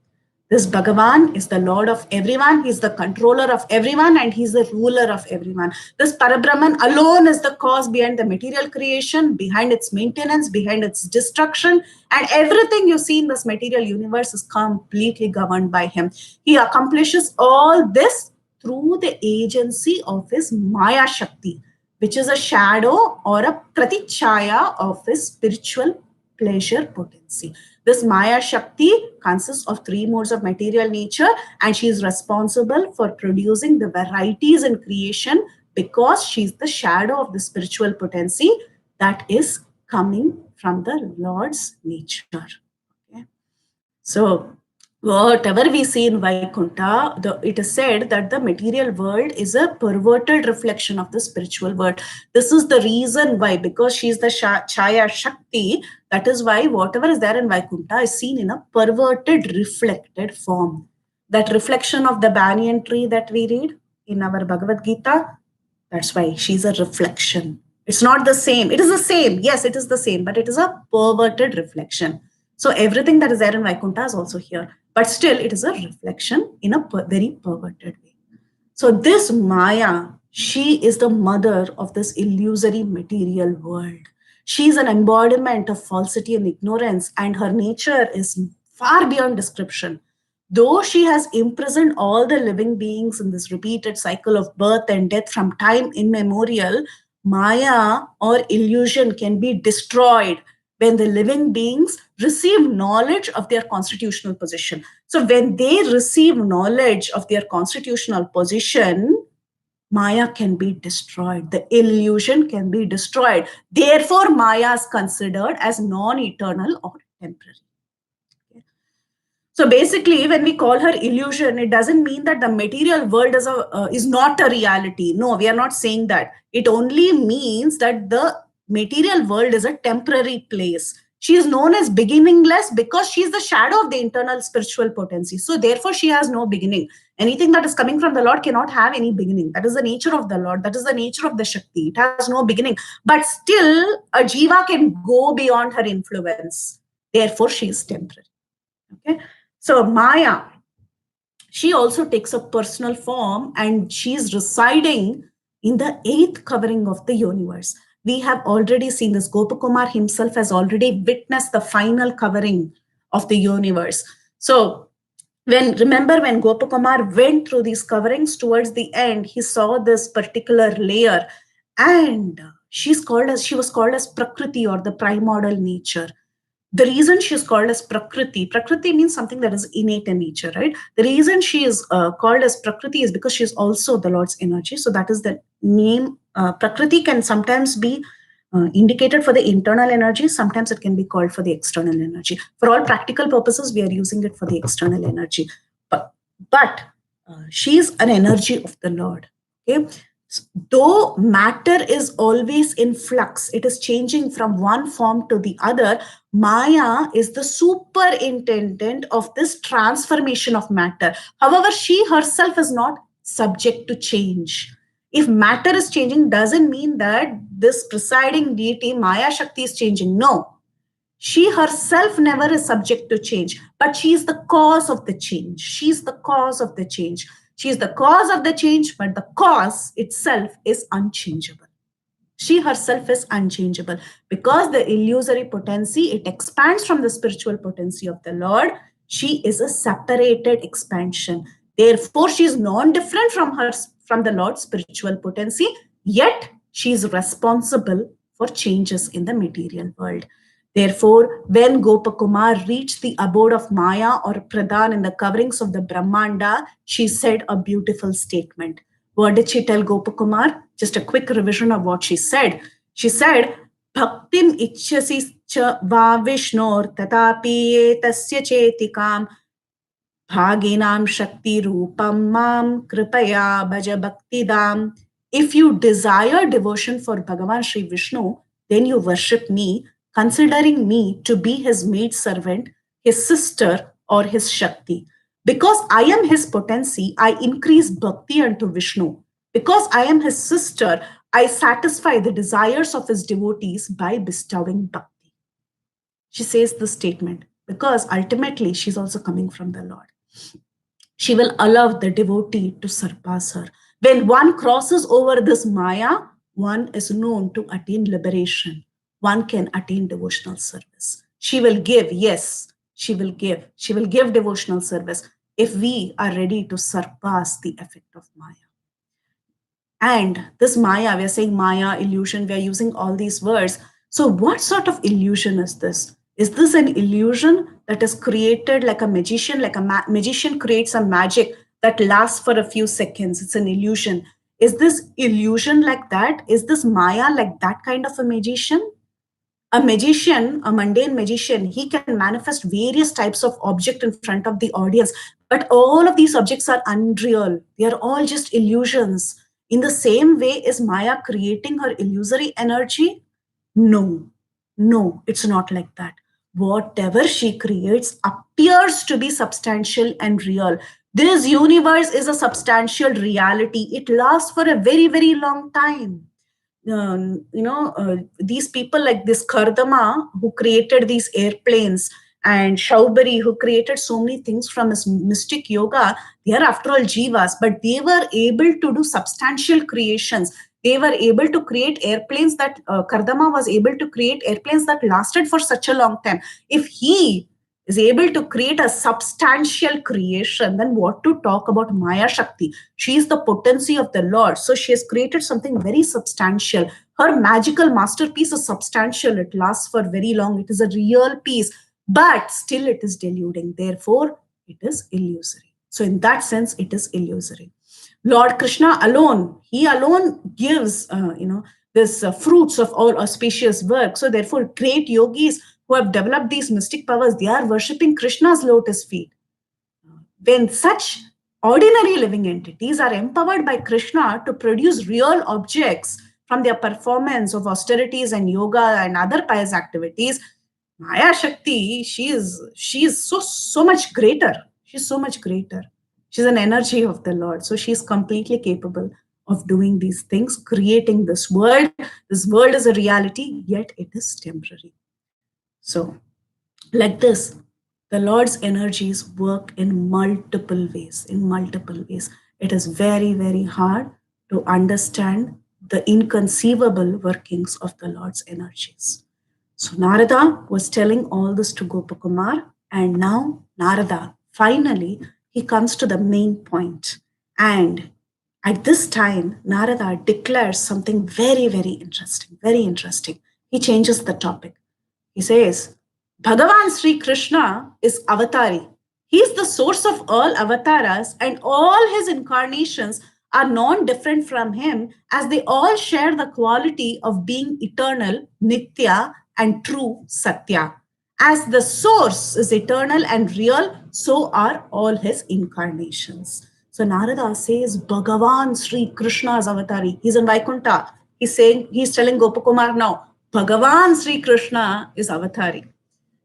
This Bhagavan is the Lord of everyone, he's the controller of everyone, and he's the ruler of everyone. This Parabrahman alone is the cause behind the material creation, behind its maintenance, behind its destruction, and everything you see in this material universe is completely governed by him. He accomplishes all this through the agency of his Maya Shakti, which is a shadow or a pratichaya of his spiritual pleasure potency. This Maya Shakti consists of three modes of material nature, and she is responsible for producing the varieties in creation because she is the shadow of the spiritual potency that is coming from the Lord's nature. Okay? So, whatever we see in Vaikuntha, it is said that the material world is a perverted reflection of the spiritual world. This is the reason why, because she is the Chaya Shakti, that is why whatever is there in Vaikuntha is seen in a perverted, reflected form. That reflection of the banyan tree that we read in our Bhagavad Gita, that's why she's a reflection. It's not the same. It is the same. Yes, it is the same, but it is a perverted reflection. So everything that is there in Vaikuntha is also here. But still, it is a reflection in a very perverted way. So this Maya, she is the mother of this illusory material world. She is an embodiment of falsity and ignorance, and her nature is far beyond description. Though she has imprisoned all the living beings in this repeated cycle of birth and death from time immemorial, Maya or illusion can be destroyed when the living beings receive knowledge of their constitutional position. So when they receive knowledge of their constitutional position, Maya can be destroyed. The illusion can be destroyed. Therefore, Maya is considered as non-eternal or temporary. So basically, when we call her illusion, it doesn't mean that the material world is not a reality. No, we are not saying that. It only means that the material world is a temporary place. She is known as beginningless because she is the shadow of the internal spiritual potency. So therefore, she has no beginning. Anything that is coming from the Lord cannot have any beginning. That is the nature of the Lord. That is the nature of the Shakti. It has no beginning. But still, a jiva can go beyond her influence. Therefore, she is temporary. Okay. So Maya, she also takes a personal form, and she's residing in the eighth covering of the universe. We have already seen this. Gopakumar himself has already witnessed the final covering of the universe. So remember when Gopakumar went through these coverings, towards the end, he saw this particular layer, and she was called as Prakriti, or the primordial nature. The reason she is called as Prakriti means something that is innate in nature, right? The reason she is called as Prakriti is because she is also the Lord's energy. So that is the name. Prakriti can sometimes be indicated for the internal energy. Sometimes it can be called for the external energy. For all practical purposes, we are using it for the external energy. But she is an energy of the Lord. Okay. Though matter is always in flux, it is changing from one form to the other, Maya is the superintendent of this transformation of matter. However, she herself is not subject to change. If matter is changing, doesn't mean that this presiding deity, Maya Shakti, is changing. No. She herself never is subject to change, but she is the cause of the change. She is the cause of the change. She is the cause of the change, but the cause itself is unchangeable. She herself is unchangeable because the illusory potency, it expands from the spiritual potency of the Lord. She is a separated expansion. Therefore, she is non-different from the Lord's spiritual potency, yet she is responsible for changes in the material world. Therefore, when Gopakumar reached the abode of Maya or Pradhan in the coverings of the Brahmanda, she said a beautiful statement. What did she tell Gopakumar? Just a quick revision of what she said. She said, Bhaktim ichyasi cha va vishnor tatapi etasya chetikam bhaginam shakti rupam mam kripaya bhaja bhaktidam If you desire devotion for Bhagavan Sri Vishnu, then you worship me, considering me to be his maid servant, his sister, or his Shakti. Because I am his potency, I increase bhakti unto Vishnu. Because I am his sister, I satisfy the desires of his devotees by bestowing bhakti. She says this statement because ultimately she's also coming from the Lord. She will allow the devotee to surpass her. When one crosses over this Maya, one is known to attain liberation. One can attain devotional service. She will give, yes, she will give. She will give devotional service if we are ready to surpass the effect of Maya. And this Maya, we are saying Maya, illusion, we are using all these words. So, what sort of illusion is this? Is this an illusion that is created like a magician, like a magician creates a magic that lasts for a few seconds? It's an illusion. Is this illusion like that? Is this Maya like that kind of a magician? A magician, a mundane magician, he can manifest various types of object in front of the audience, but all of these objects are unreal. They are all just illusions. In the same way, is Maya creating her illusory energy? No, no, it's not like that. Whatever she creates appears to be substantial and real. This universe is a substantial reality. It lasts for a very, very long time. These people like this Kardama who created these airplanes and Shaubari who created so many things from his mystic yoga, they are after all jivas, but they were able to do substantial creations. They were able to create airplanes that Kardama was able to create airplanes that lasted for such a long time. If he is able to create a substantial creation, then what to talk about Maya Shakti? She is the potency of the Lord. So she has created something very substantial. Her magical masterpiece is substantial. It lasts for very long. It is a real piece, but still it is deluding. Therefore, it is illusory. So in that sense, it is illusory. Lord Krishna alone, he alone gives, this fruits of all auspicious work. So therefore, great yogis who have developed these mystic powers, they are worshipping Krishna's lotus feet. When such ordinary living entities are empowered by Krishna to produce real objects from their performance of austerities and yoga and other pious activities, Maya Shakti, she is so much greater. She's so much greater. She's an energy of the Lord. So she's completely capable of doing these things, creating this world. This world is a reality, yet it is temporary. So, like this, the Lord's energies work in multiple ways. In multiple ways. It is very, very hard to understand the inconceivable workings of the Lord's energies. So Narada was telling all this to Gopakumar, and now Narada, finally, he comes to the main point. And at this time, Narada declares something very, very interesting, very interesting. He changes the topic. He says, Bhagavan Sri Krishna is avatari. He is the source of all avatars, and all his incarnations are non-different from him, as they all share the quality of being eternal, nitya, and true satya. As the source is eternal and real, so are all his incarnations. So Narada says, Bhagavan Sri Krishna is avatari. He's in Vaikuntha. He's telling Gopakumar now, Bhagavan Sri Krishna is avatari.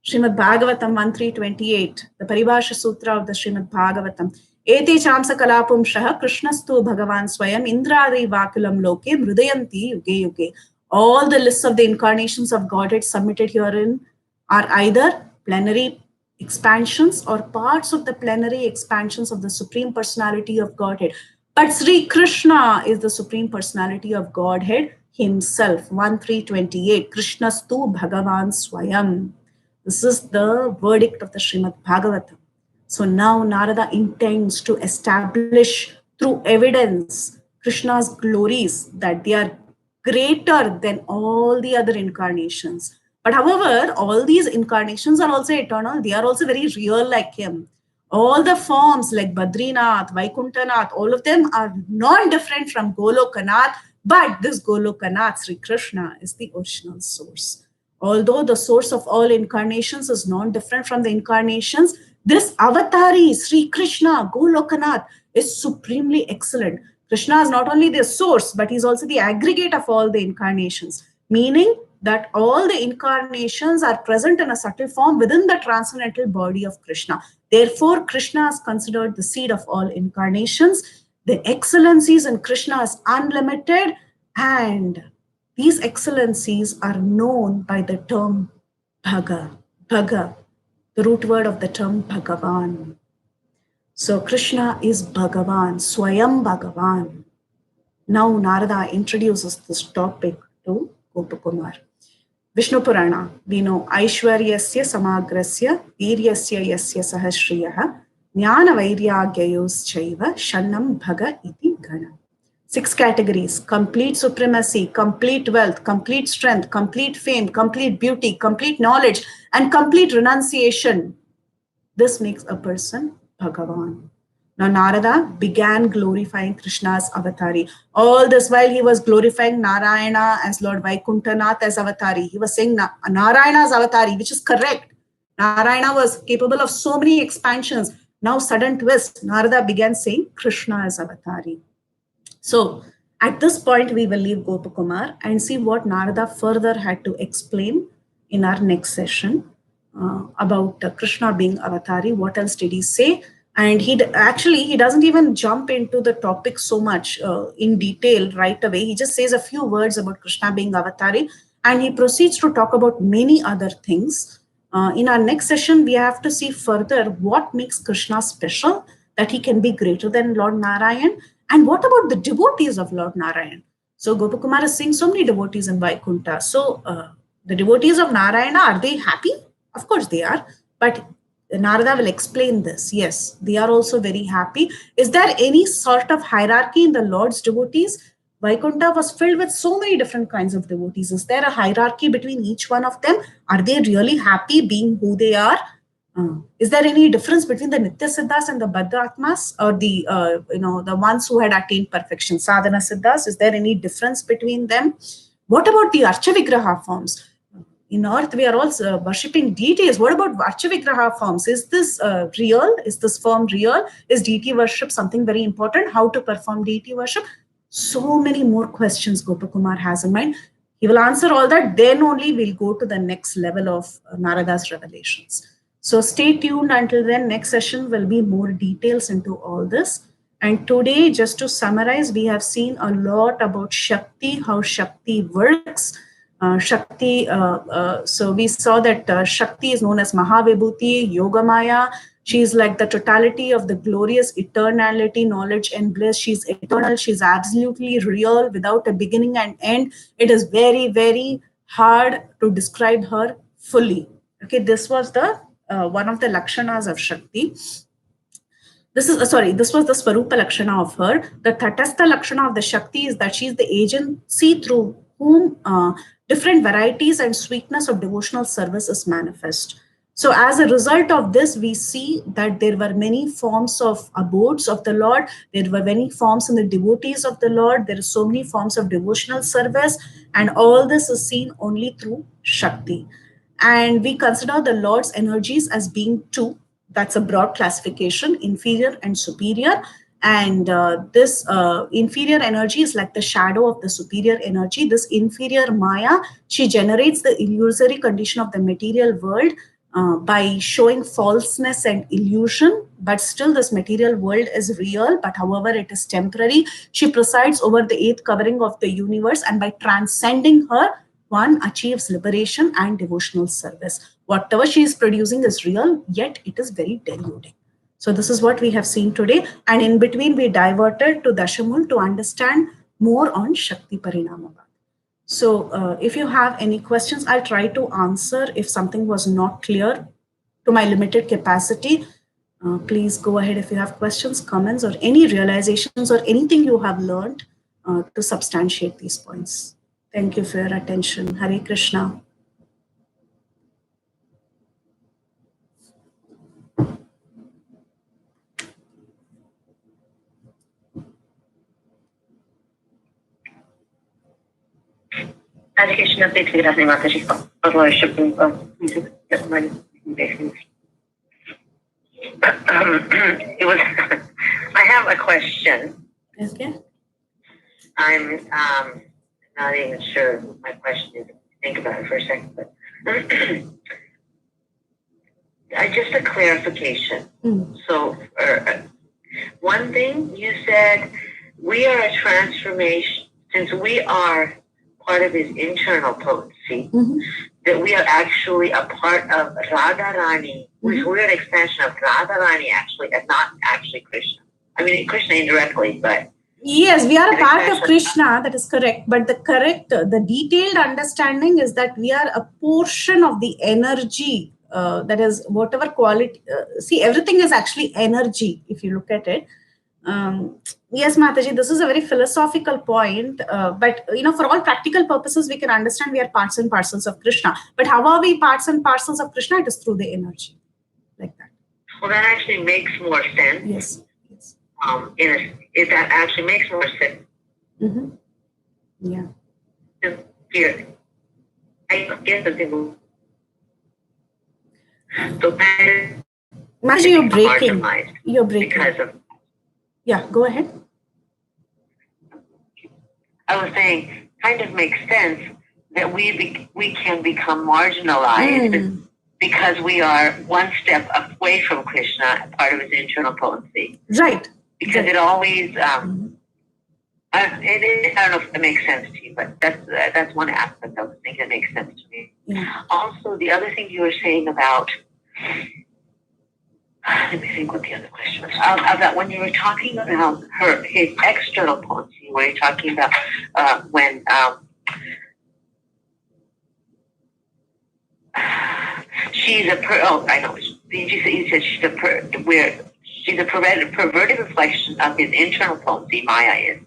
Srimad Bhagavatam 1.3.28, the Paribhasha Sutra of the Srimad Bhagavatam. Ete chamsa kalapum shaha krishnastu bhagavan swayam indradi vakulam loke mrudayanti yuge yuge. All the lists of the incarnations of Godhead submitted herein are either plenary expansions or parts of the plenary expansions of the Supreme Personality of Godhead. But Sri Krishna is the Supreme Personality of Godhead himself. 1.3.28, Krishnastu bhagavan swayam. This is the verdict of the Srimad Bhagavatam. So now Narada intends to establish through evidence Krishna's glories, that they are greater than all the other incarnations. But however, all these incarnations are also eternal. They are also very real like him. All the forms like Badrinath, Vaikuntanath, all of them are non-different from Golokanath, but this Golokanath, Sri Krishna, is the original source. Although the source of all incarnations is non-different from the incarnations, this avatari, Sri Krishna, Golokanath, is supremely excellent. Krishna is not only the source, but he's also the aggregate of all the incarnations, meaning that all the incarnations are present in a subtle form within the transcendental body of Krishna. Therefore, Krishna is considered the seed of all incarnations. The excellencies in Krishna is unlimited, and these excellencies are known by the term Bhaga. Bhaga, the root word of the term Bhagavan. So Krishna is Bhagavan, Swayam Bhagavan. Now Narada introduces this topic to Gopakumar. Vishnu Purana, we know Aishwaryasya Samagrasya Viryasya Yasya Sahasriyaha Jnana Vairyagyayos Chaiva Shannam Bhaga Iti Gana. 6 categories: complete supremacy, complete wealth, complete strength, complete fame, complete beauty, complete knowledge, and complete renunciation. This makes a person Bhagavan. Now Narada began glorifying Krishna's avatari. All this while he was glorifying Narayana as Lord Vaikuntanath as avatari. He was saying Narayana's avatari, which is correct. Narayana was capable of so many expansions. Now sudden twist, Narada began saying Krishna as avatari. So at this point, we will leave Gopakumar and see what Narada further had to explain in our next session about Krishna being avatari. What else did he say? And he doesn't even jump into the topic so much in detail right away. He just says a few words about Krishna being avatari, and he proceeds to talk about many other things. In our next session, we have to see further what makes Krishna special, that he can be greater than Lord Narayan. And what about the devotees of Lord Narayan? So Gopakumar is seeing so many devotees in Vaikuntha. So the devotees of Narayana, are they happy? Of course they are. But Narada will explain this. Yes, they are also very happy. Is there any sort of hierarchy in the Lord's devotees? Vaikuntha was filled with so many different kinds of devotees. Is there a hierarchy between each one of them? Are they really happy being who they are? Is there any difference between the Nitya Siddhas and the Baddha Atmas, or the ones who had attained perfection, Sadhana Siddhas? Is there any difference between them? What about the Archa Vigraha forms? In Earth, we are also worshipping deities. What about Archa Vigraha forms? Is this real? Is this form real? Is deity worship something very important? How to perform deity worship? So many more questions Gopakumar has in mind. He will answer all that. Then only we'll go to the next level of Narada's revelations. So stay tuned until then. Next session will be more details into all this. And today, just to summarize, we have seen a lot about Shakti, how Shakti works. So we saw that Shakti is known as Mahavibhuti, Yogamaya. She's like the totality of the glorious eternality, knowledge, and bliss. She's eternal. She's absolutely real without a beginning and end. It is very, very hard to describe her fully. Okay, this was the one of the lakshanas of Shakti. This was the Swarupa Lakshana of her. The Tatastha Lakshana of the Shakti is that she is the agency through whom different varieties and sweetness of devotional service is manifest. So as a result of this, we see that there were many forms of abodes of the Lord. There were many forms in the devotees of the Lord. There are so many forms of devotional service. And all this is seen only through Shakti. And we consider the Lord's energies as being two. That's a broad classification, inferior and superior. And this inferior energy is like the shadow of the superior energy. This inferior Maya, she generates the illusory condition of the material world by showing falseness and illusion. But still this material world is real, but however it is temporary. She presides over the eighth covering of the universe, and by transcending her, one achieves liberation and devotional service. Whatever she is producing is real, yet it is very deluding. So this is what we have seen today. And in between, we diverted to Dashamul to understand more on Shakti Parinamavad. So if you have any questions, I'll try to answer if something was not clear to my limited capacity. Please go ahead if you have questions, comments, or any realizations or anything you have learned to substantiate these points. Thank you for your attention. Hare Krishna. Hare Krishna, Prithviraj Mataji. It was. I have a question. Okay. I'm not even sure what my question is. Think about it for a second, but just a clarification. So, one thing you said, we are a transformation, since we are part of his internal potency, that we are actually a part of Radharani, which we're an expansion of Radharani actually, and not actually Krishna. I mean, Krishna indirectly, but... Yes, we are a part of Krishna, that is correct. But the detailed understanding is that we are a portion of the energy, that is whatever quality. See, everything is actually energy, if you look at it. Yes, Mataji, this is a very philosophical point, but for all practical purposes, we can understand we are parts and parcels of Krishna. But how are we parts and parcels of Krishna? It is through the energy, like that. Well, that actually makes more sense. Yes. If that actually makes more sense. Yeah. Here, I guess the people. So Mataji, you're breaking. You're breaking. Because of. Yeah, go ahead. I was saying, kind of makes sense that we can become marginalized because we are one step away from Krishna, part of his internal potency. Right. Because it always, I don't know if it makes sense to you, but that's one aspect of the thing that makes sense to me. Yeah. Also, the other thing you were saying about, let me think what the other question was. About when you were talking about his external potency, where you're talking about when she's a I know. You said she's a perverted reflection of his internal potency. Maya is,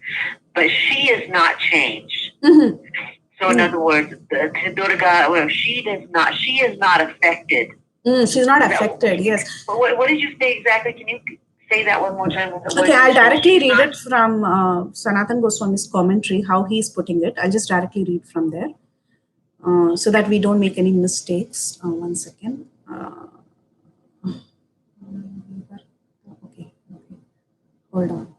but she is not changed. So, in other words, the Durga, she is not affected. She's not affected, yes. What did you say exactly? Can you say that one more time? Okay, I'll directly read it from Sanatan Goswami's commentary, how he's putting it. I'll just directly read from there so that we don't make any mistakes. One second. Okay. Hold on.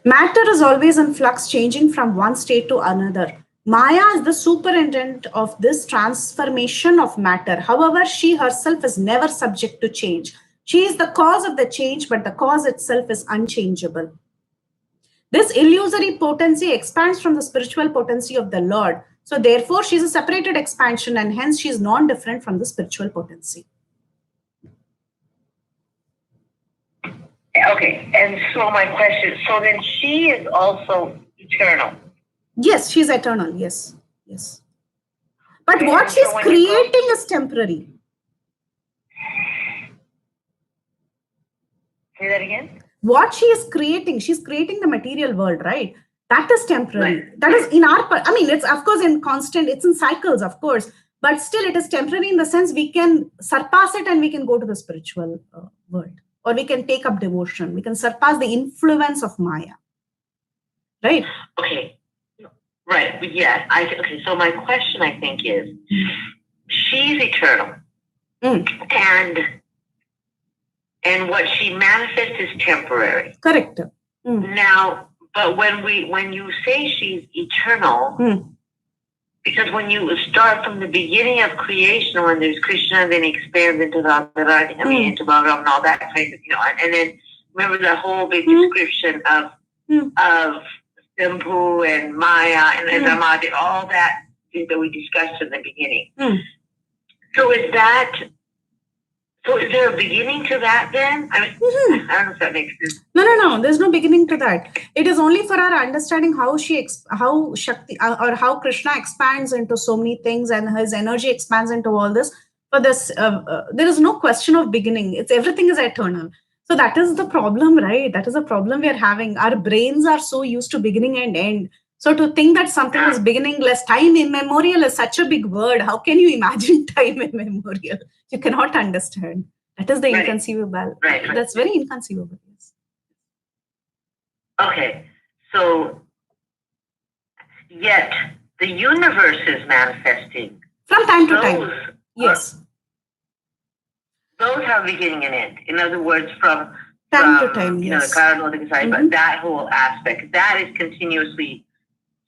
Matter is always in flux, changing from one state to another. Maya is the superintendent of this transformation of matter. However, she herself is never subject to change. She is the cause of the change, but the cause itself is unchangeable. This illusory potency expands from the spiritual potency of the Lord. So therefore, she is a separated expansion, and hence she is non-different from the spiritual potency. Okay, and so my question, so then she is also eternal. Yes, she's eternal, yes. But what she's creating is temporary. Say that again? What she is creating, she's creating the material world, right? That is temporary. Right. That is in our, it's of course in constant, it's in cycles, of course, but still it is temporary in the sense we can surpass it and we can go to the spiritual world. Or we can take up devotion. We can surpass the influence of Maya. Right? Okay. Right. But yes. Okay. So my question, I think, is she's eternal. And what she manifests is temporary. Correct. Now, but when you say she's eternal, because when you start from the beginning of creation, when there's Krishna, then he expands into Radharani, into Bhagavatamrta and all that kind of, and then remember the whole big description of Shambhu and Maya and Ramadi, all that that we discussed in the beginning. So is there a beginning to that then? I don't know if that makes sense. No. There's no beginning to that. It is only for our understanding how Shakti or how Krishna expands into so many things and his energy expands into all this. For this, there is no question of beginning. Everything is eternal. So that is the problem, right? That is the problem we are having. Our brains are so used to beginning and end. So to think that something is beginningless, time immemorial is such a big word. How can you imagine time immemorial? You cannot understand. That is the inconceivable. Right. That's very inconceivable. Yes. Okay, so yet the universe is manifesting from time to time. Yes. Those have beginning and end. In other words, from time to time, yes. The cardinal side, but that whole aspect, that is continuously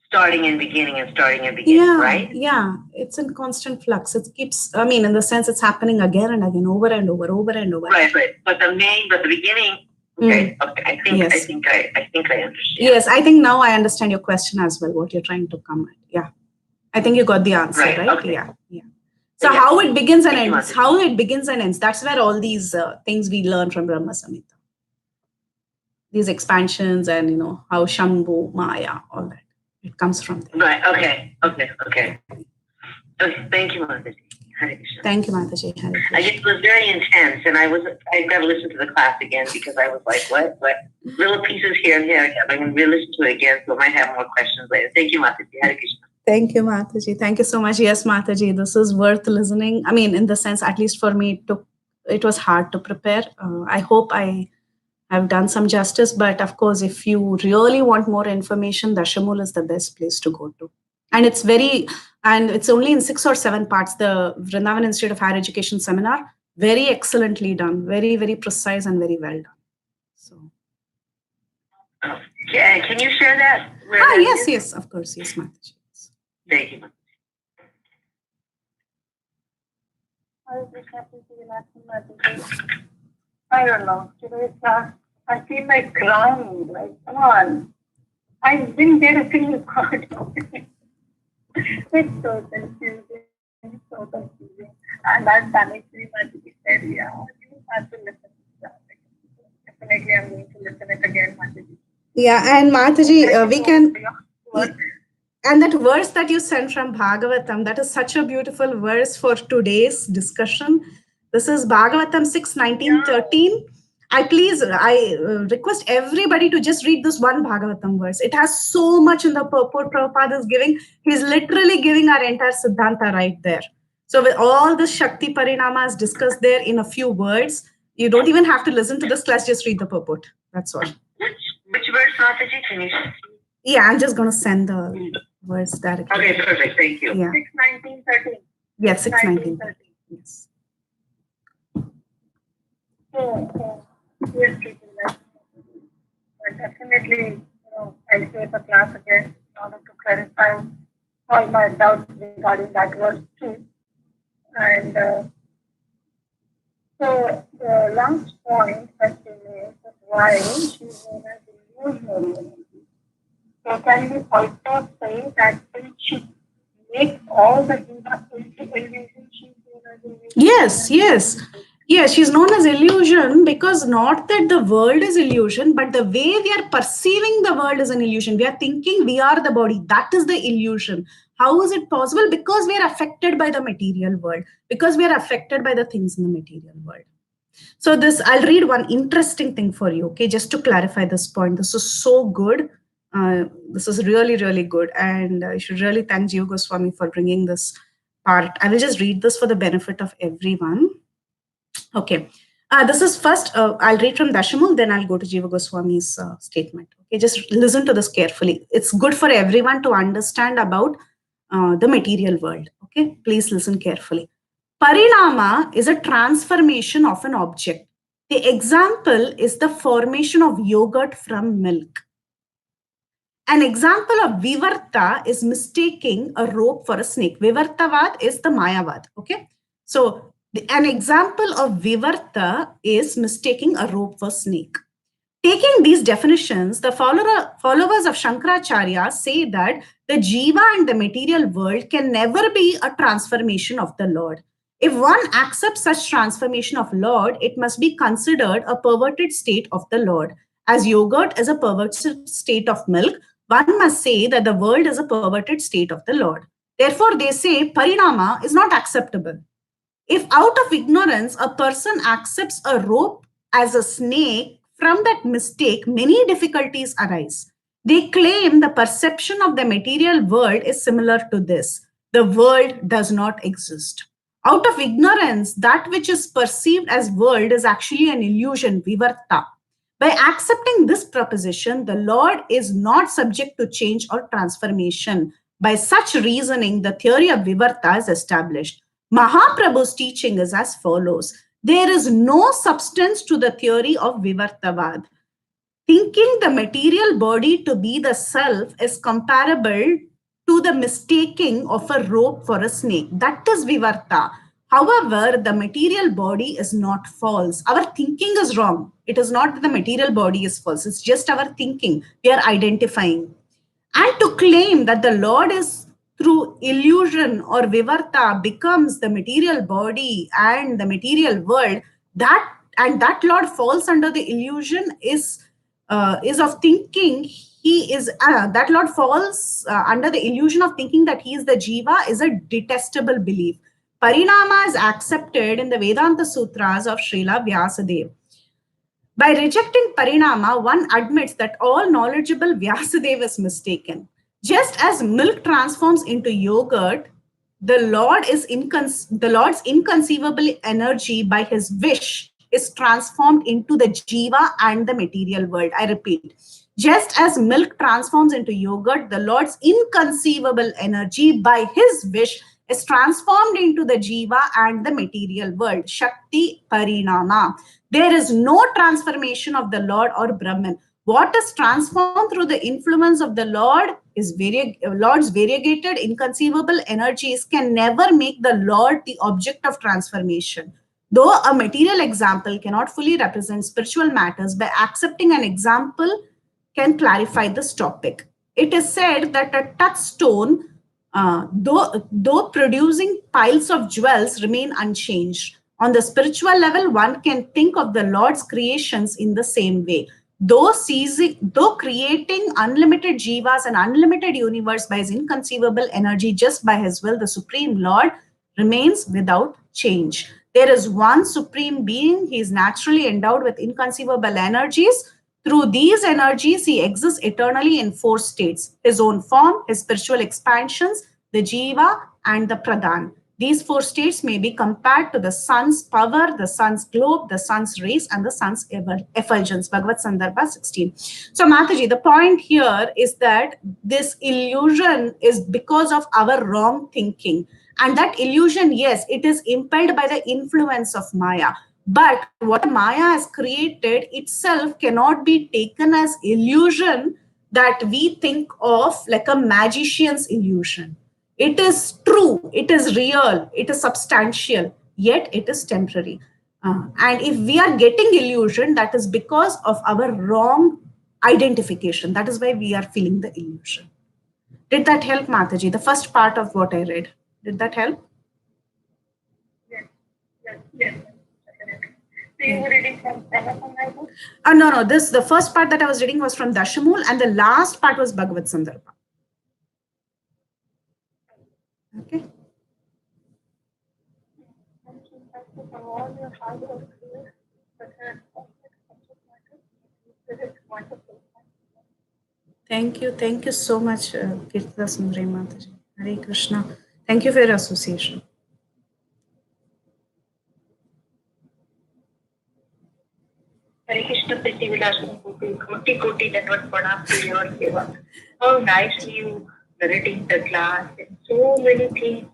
starting and beginning, right? Yeah, it's in constant flux. It keeps, I mean, in the sense it's happening again and again, over and over. Right. But the beginning, okay. I think I understand. Yes, I think now I understand your question as well, what you're trying to come at. Yeah. I think you got the answer, right? Okay. Yeah. So how it begins and ends, that's where all these things we learn from Brahma Samhita. These expansions and, how Shambhu, Maya, all that. It comes from there. Right. Okay. Thank you, Mataji. Thank you, Mataji. I just was very intense, and I've got to listen to the class again because I was like, what? Little pieces here and there. I'm going to re-listen to it again, so I might have more questions later. Thank you, Mataji. Hare Krishna. Thank you, Mataji. Thank you so much. Yes, Mataji, this is worth listening. I mean, in the sense, at least for me, it was hard to prepare. I hope I have done some justice, but of course, if you really want more information, Dashamul is the best place to go to. And it's only in 6 or 7 parts, the Vrindavan Institute of Higher Education seminar, very excellently done, very, very precise and very well done. So. Can you share that? Yes, of course. Yes, Mataji. Thank you. I was just happy to relax in Mataji. I don't know. Today's class, I feel like crying. Like, come on. I didn't get a single part of it. It's so confusing. And I'm actually Mataji said, yeah, you have to listen to that. Definitely, I'm going to listen it again, Mataji. Yeah, and Mataji, we can... And that verse that you sent from Bhagavatam, that is such a beautiful verse for today's discussion. This is Bhagavatam 6, 19, 13. I request everybody to just read this one Bhagavatam verse. It has so much in the purport Prabhupada is giving. He's literally giving our entire Siddhanta right there. So with all the Shakti Parinamas discussed there in a few words, you don't even have to listen to this class, just read the purport. That's all. Which verse, Mataji? Can you... Yeah, I'm just going to send the words directly. Okay, perfect. Thank you. Yeah. 6, 19, 13. Yes, 6, 19, 13. Yes. Yes, people like but definitely, I'll take the class again in order to clarify all my doubts regarding that verse too. And so the last point that she made was why she was illusionary. So can we also say that since she makes all the illusions, she's known as illusion? Yes, she's known as illusion because not that the world is illusion, but the way we are perceiving the world is an illusion. We are thinking we are the body. That is the illusion. How is it possible? Because we are affected by the material world, because we are affected by the things in the material world. So I'll read one interesting thing for you, okay, just to clarify this point. This is so good. This is really, really good. And I should really thank Jiva Goswami for bringing this part. I will just read this for the benefit of everyone. Okay. This is first, I'll read from Dashamul, then I'll go to Jiva Goswami's statement. Okay, just listen to this carefully. It's good for everyone to understand about the material world. Okay, please listen carefully. Parinama is a transformation of an object. The example is the formation of yogurt from milk. An example of Vivarta is mistaking a rope for a snake. Vivartavad is the Mayavad. Okay. So an example of Vivarta is mistaking a rope for snake. Taking these definitions, the followers of Shankaracharya say that the jiva and the material world can never be a transformation of the Lord. If one accepts such transformation of Lord, it must be considered a perverted state of the Lord. As yogurt is a perverted state of milk, one must say that the world is a perverted state of the Lord. Therefore, they say Parinama is not acceptable. If out of ignorance, a person accepts a rope as a snake, from that mistake, many difficulties arise. They claim the perception of the material world is similar to this. The world does not exist. Out of ignorance, that which is perceived as world is actually an illusion, vivarta. By accepting this proposition, the Lord is not subject to change or transformation. By such reasoning, the theory of vivarta is established. Mahaprabhu's teaching is as follows. There is no substance to the theory of vivartavad. Thinking the material body to be the self is comparable to the mistaking of a rope for a snake. That is vivarta. However, the material body is not false. Our thinking is wrong. It is not that the material body is false. It's just our thinking. We are identifying. And to claim that the Lord is through illusion or vivarta becomes the material body and the material world, that Lord falls under the illusion is of thinking he is that Lord falls under the illusion of thinking that he is the jiva is a detestable belief. Parinama is accepted in the Vedanta Sutras of Srila Vyasadeva. By rejecting Parinama, one admits that all knowledgeable Vyasadeva is mistaken. Just as milk transforms into yogurt, the Lord's inconceivable energy by his wish is transformed into the jiva and the material world. I repeat, just as milk transforms into yogurt, the Lord's inconceivable energy by his wish is transformed into the jiva and the material world. Shakti Parinama. There is no transformation of the Lord or Brahman. What is transformed through the influence of the Lord is Lord's variegated, inconceivable energies can never make the Lord the object of transformation. Though a material example cannot fully represent spiritual matters, by accepting an example can clarify this topic. It is said that a touchstone, though producing piles of jewels, remain unchanged. On the spiritual level, one can think of the Lord's creations in the same way. Though creating unlimited jivas and unlimited universe by his inconceivable energy just by his will, the Supreme Lord remains without change. There is one Supreme Being. He is naturally endowed with inconceivable energies. Through these energies, he exists eternally in four states: his own form, his spiritual expansions, the jiva, and the pradhan. These four states may be compared to the sun's power, the sun's globe, the sun's rays, and the sun's effulgence. Bhagavatamrta 16. So, Mataji, the point here is that this illusion is because of our wrong thinking. And that illusion, yes, it is impelled by the influence of Maya. But what Maya has created itself cannot be taken as illusion that we think of like a magician's illusion. It is true, it is real, it is substantial, yet it is temporary. And if we are getting illusion, that is because of our wrong identification. That is why we are feeling the illusion. Did that help, Mataji? The first part of what I read. Did that help? Yes. So you were reading from Bhagavatamrta? No. The first part that I was reading was from Dashamul, and the last part was Bhagavatamrta. Okay. Thank you for all your hard work here. Wonderful. Thank you so much, Kirtita Sundari Mataji. Hare Krishna. Thank you for your association. Hare Krishna Priti Vilasam Koti Dandavat Pranam to your seva. How nicely you narrating the class and so many things.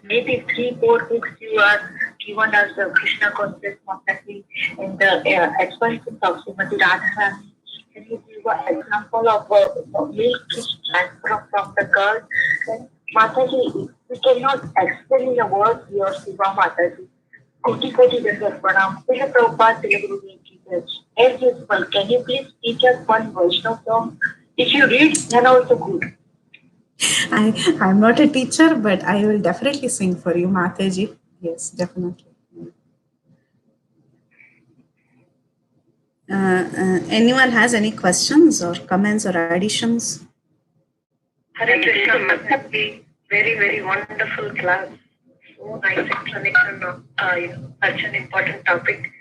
Maybe 3-4 books you are given us the Krishna conscious Mataji and the expansion of Srimati Radharani. Can you give an example of milk transfer from the girl? And Mataji, we cannot explain in a word your Siva Mataji. Koti Dandavat Pranam. Srila Prabhupada, Srila Guruji. As usual, can you please teach us one Vaishnava song? If you read, then also good. I'm not a teacher, but I will definitely sing for you, Mataji. Yes, definitely. Anyone has any questions or comments or additions? Hare Krishna Mataji, very wonderful class. So nice explanation of such an important topic.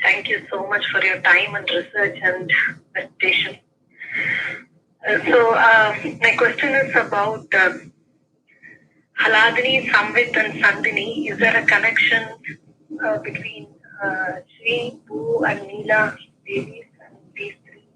Thank you so much for your time and research and presentation. My question is about Haladini, Samvit, and Sandini. Is there a connection between Shri, Bhu, and Neela Devis and these three?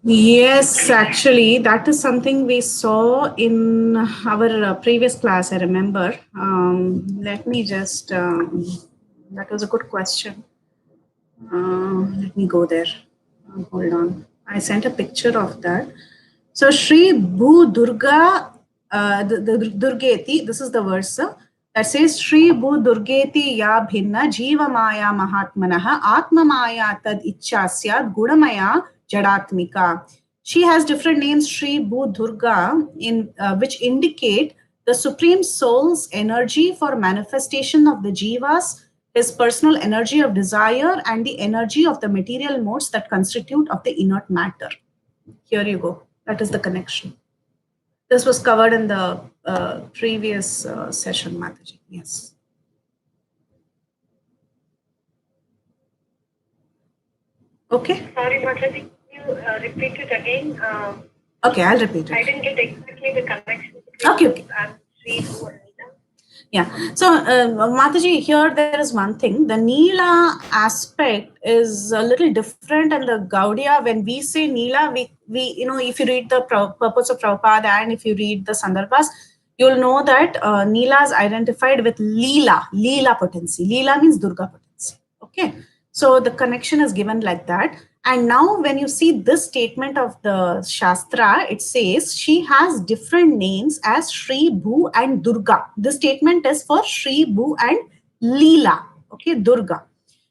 Yes, actually, that is something we saw in our previous class, I remember. Let me just, that was a good question. Let me go there. Hold on. I sent a picture of that. So, Shri Bhu Durga, the Durgeti, this is the verse that says, Shri Bhu Durgeti ya bhinna jiva maya mahatmanaha atma maya tad ichchasyad gudamaya jadatmika. She has different names, Shri Bhu Durga, in which indicate the Supreme Soul's energy for manifestation of the jivas, his personal energy of desire, and the energy of the material modes that constitute of the inert matter. Here you go. That is the connection. This was covered in the previous session, Mataji. Yes. Okay. Sorry, Mataji, can you repeat it again? Okay, I'll repeat it. I didn't get exactly the connection Okay. between Shri, Bhu, and Neela. Yeah. So, Mataji, here there is one thing. The Neela aspect is a little different, and the Gaudiya, when we say Neela, we if you read the purpose of Prabhupada and if you read the Sandarbhas, you'll know that Neela is identified with Leela potency. Leela means Durga potency. Okay. So the connection is given like that. And now when you see this statement of the Shastra, it says she has different names as Shri, Bhu and Durga. This statement is for Shri, Bhu and Leela. Okay, Durga.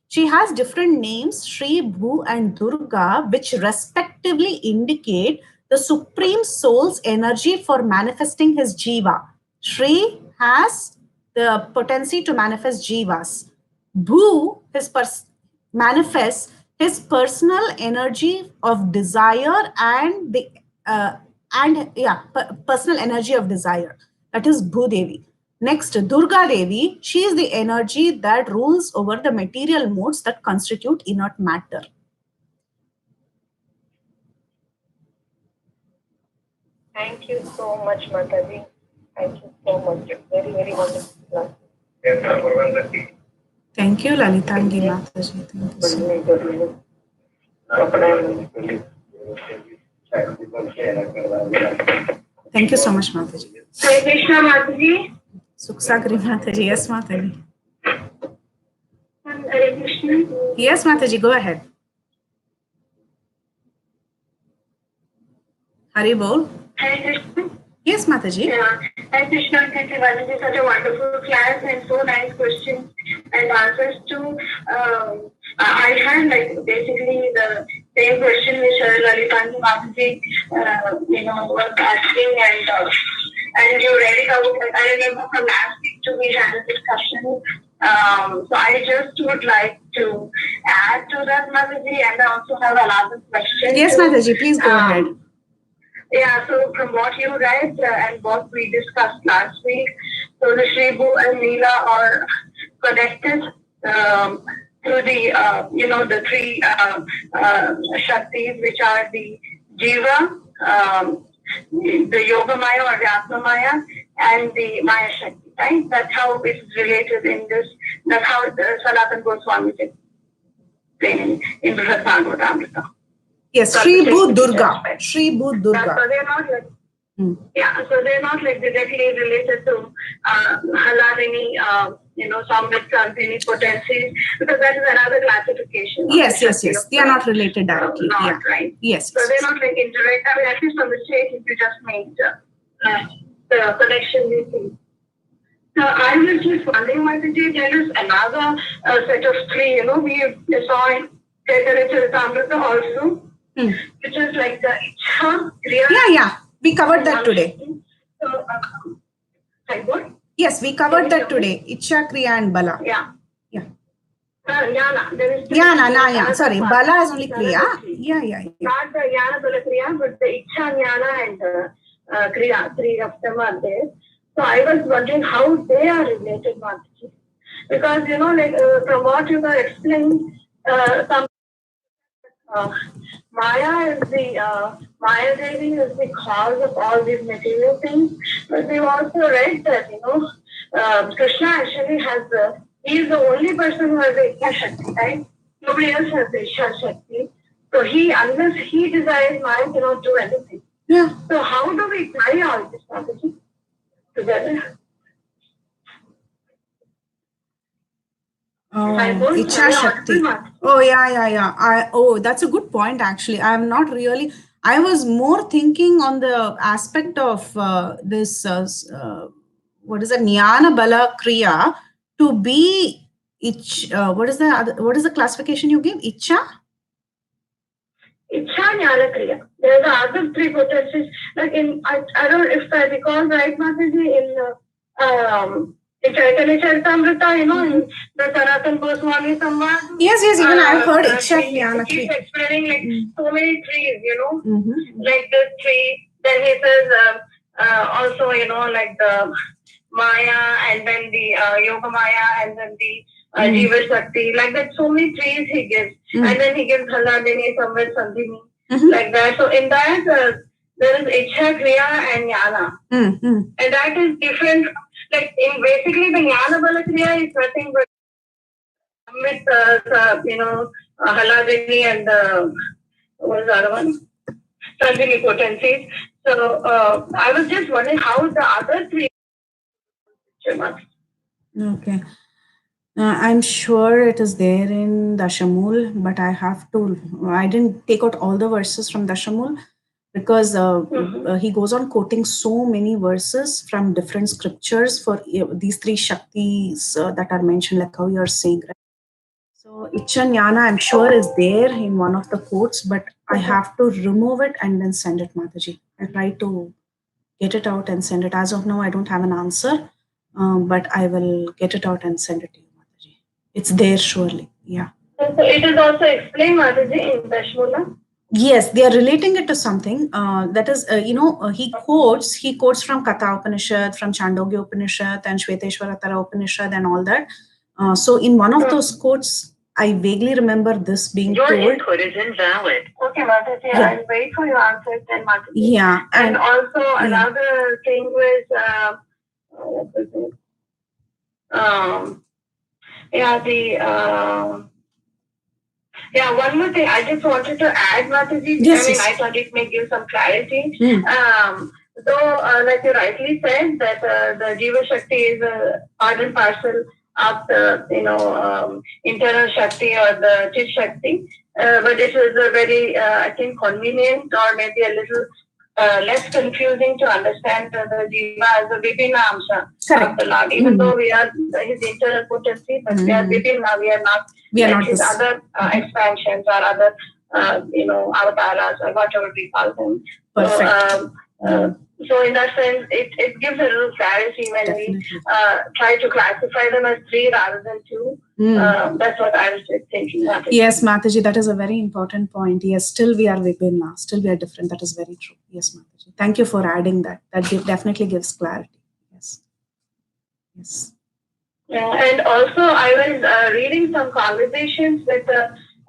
She has different names, Shri, Bhu and Durga, which respectively indicate the Supreme Soul's energy for manifesting his Jiva. Shri has the potency to manifest Jivas. Bhu, manifests his personal energy of desire and the personal energy of desire. That is Bhudevi. Next, Durga Devi, she is the energy that rules over the material modes that constitute inert matter. Thank you so much, Mataji. Thank you so much. Very, very wonderful. Thank you, Lalitangi Mataji. Thank you so much, Mataji. Hare Krishna, Mataji. Suksagri Mataji. Yes, Mataji. Hare Krishna. Yes, Mataji, go ahead. Hari Bol. Hare Krishna. Yes, Mataji. Yeah. Hare Krishna, thank you, Mataji. Such a wonderful class and so nice questions and answers to. I had basically the same question which Lalitangi Mataji, was asking, and you read it out. I remember from last week too, we had a discussion. So I just would like to add to that, Mataji, and I also have another question. Yes, Mataji, please go ahead. Yeah, so from what you read and what we discussed last week, so the Shri, Bhu and Neela are connected through the three Shaktis, which are the Jiva, the Yoga Maya or the Atma Maya, and the Maya Shakti, right? That's how it's related in this. That's how Sanatana Goswami is explaining in Brhad Bhagavatamrta. Yes, Shri Bhu Durga. Shri Bhu Durga. Yeah, so they're not so they're not directly related to Haladini, Samvit, Sandini potencies, because that is another classification. Yes. They are not related directly. Right. Yes. So they're not indirect. I mean, at least from the state, if you just made the connection between. So I was just wondering, Mataji, there is another set of three, we saw in Charitamrita also, which is the Ichha, Kriya. Yeah. We covered that today. So, what? Yes, we covered that today. Ichha, Kriya and Bala. Yeah. Jnana. There is Jnana. Sorry, Bala is only Kriya. Yeah. Not the Jnana, Bala, Kriya, but the Ichha, Jnana and Kriya, three of them are there. So I was wondering how they are related, Mataji. Because, from what you were explaining, Maya is Maya Devi is the cause of all these material things. But we've also read that, Krishna actually he is the only person who has the Isha Shakti, right? Nobody else has the Isha Shakti. So unless he desires, Maya cannot do anything. Yeah. So how do we tie all this strategy together? Icha Shakti. Oh, yeah. That's a good point, actually. I was more thinking on the aspect of this, what is it, Jnana Bala Kriya to be what is the classification you give? Icha? Icha Jnana Kriya. There are the other three potencies. Like I don't, if I recall right, Mataji, in Chaitanya Charitamrita, in the Sanatan Goswami Samvad. Yes, even I've heard Icha Jnana Kriya. He keeps explaining so many trees, like this tree. Then he says also, like the Maya, and then the Yoga Maya, and then the Jiva Shakti, like that. So many trees he gives, and then he gives Haladini, Samvid, Sandhini, like that. So in that there is Icha, Kriya, and Jnana, and that is different. Like basically the Jnana Bala Kriya is nothing but with Haladini and what was the other one? Sandhini potencies. So I was just wondering how the other three. Okay. I'm sure it is there in Dashamul, but I didn't take out all the verses from Dashamul because he goes on quoting so many verses from different scriptures for these three Shaktis that are mentioned, like how you're saying. Right? So Icha Jnana, I'm sure is there in one of the quotes, but I have to remove it and then send it, Mataji. I'll try to get it out and send it. As of now, I don't have an answer, but I will get it out and send it to you, Mataji. It's there surely. Yeah. So it is also explained, Mataji, in Dashmula. Yes, they are relating it to something that is, he quotes from Katha Upanishad, from Chandogya Upanishad, and Shveteshwaratara Upanishad, and all that. So in one of those quotes, I vaguely remember this being Your told. Your input is invalid. Okay, Mataji, Yeah. I'll wait for your answer then, Mataji. Yeah. And also another thing was, one more thing. I just wanted to add, Mataji. Yes, I thought it may give some clarity. Like you rightly said, that the Jiva Shakti is a part and parcel of the internal Shakti or the Chit Shakti. But it is a very, I think, convenient or maybe a little less confusing to understand the Jiva as a Vipina Amsha of the Lord. Even though we are his internal potency, but we are Vipina, we are not his other expansions or other avatars or whatever we call them. So in that sense, it gives a little clarity when we try to classify them as three rather than two. That's what I was just thinking. Mataji. Yes, Mataji, that is a very important point. Yes, still we are Vipinna, still we are different. That is very true. Yes, Mataji. Thank you for adding that. That definitely gives clarity. Yes. And also, I was reading some conversations with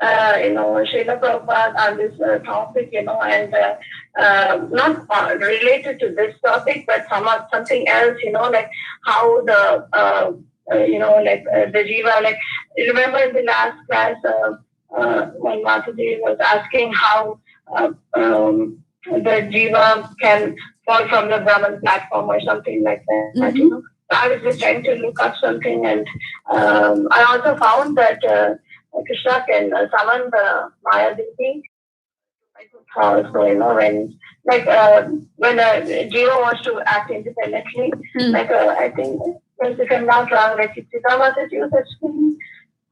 Srila Prabhupada on this topic, and not related to this topic, but something else, like how the the Jiva, like remember in the last class when Mataji was asking how the Jiva can fall from the Brahman platform or something like that, I was just trying to look up something, and I also found that Krishna can summon the Maya Devi. Also, when the Jiva wants to act independently, I think, if I'm not wrong, like Siddhartha used that thing.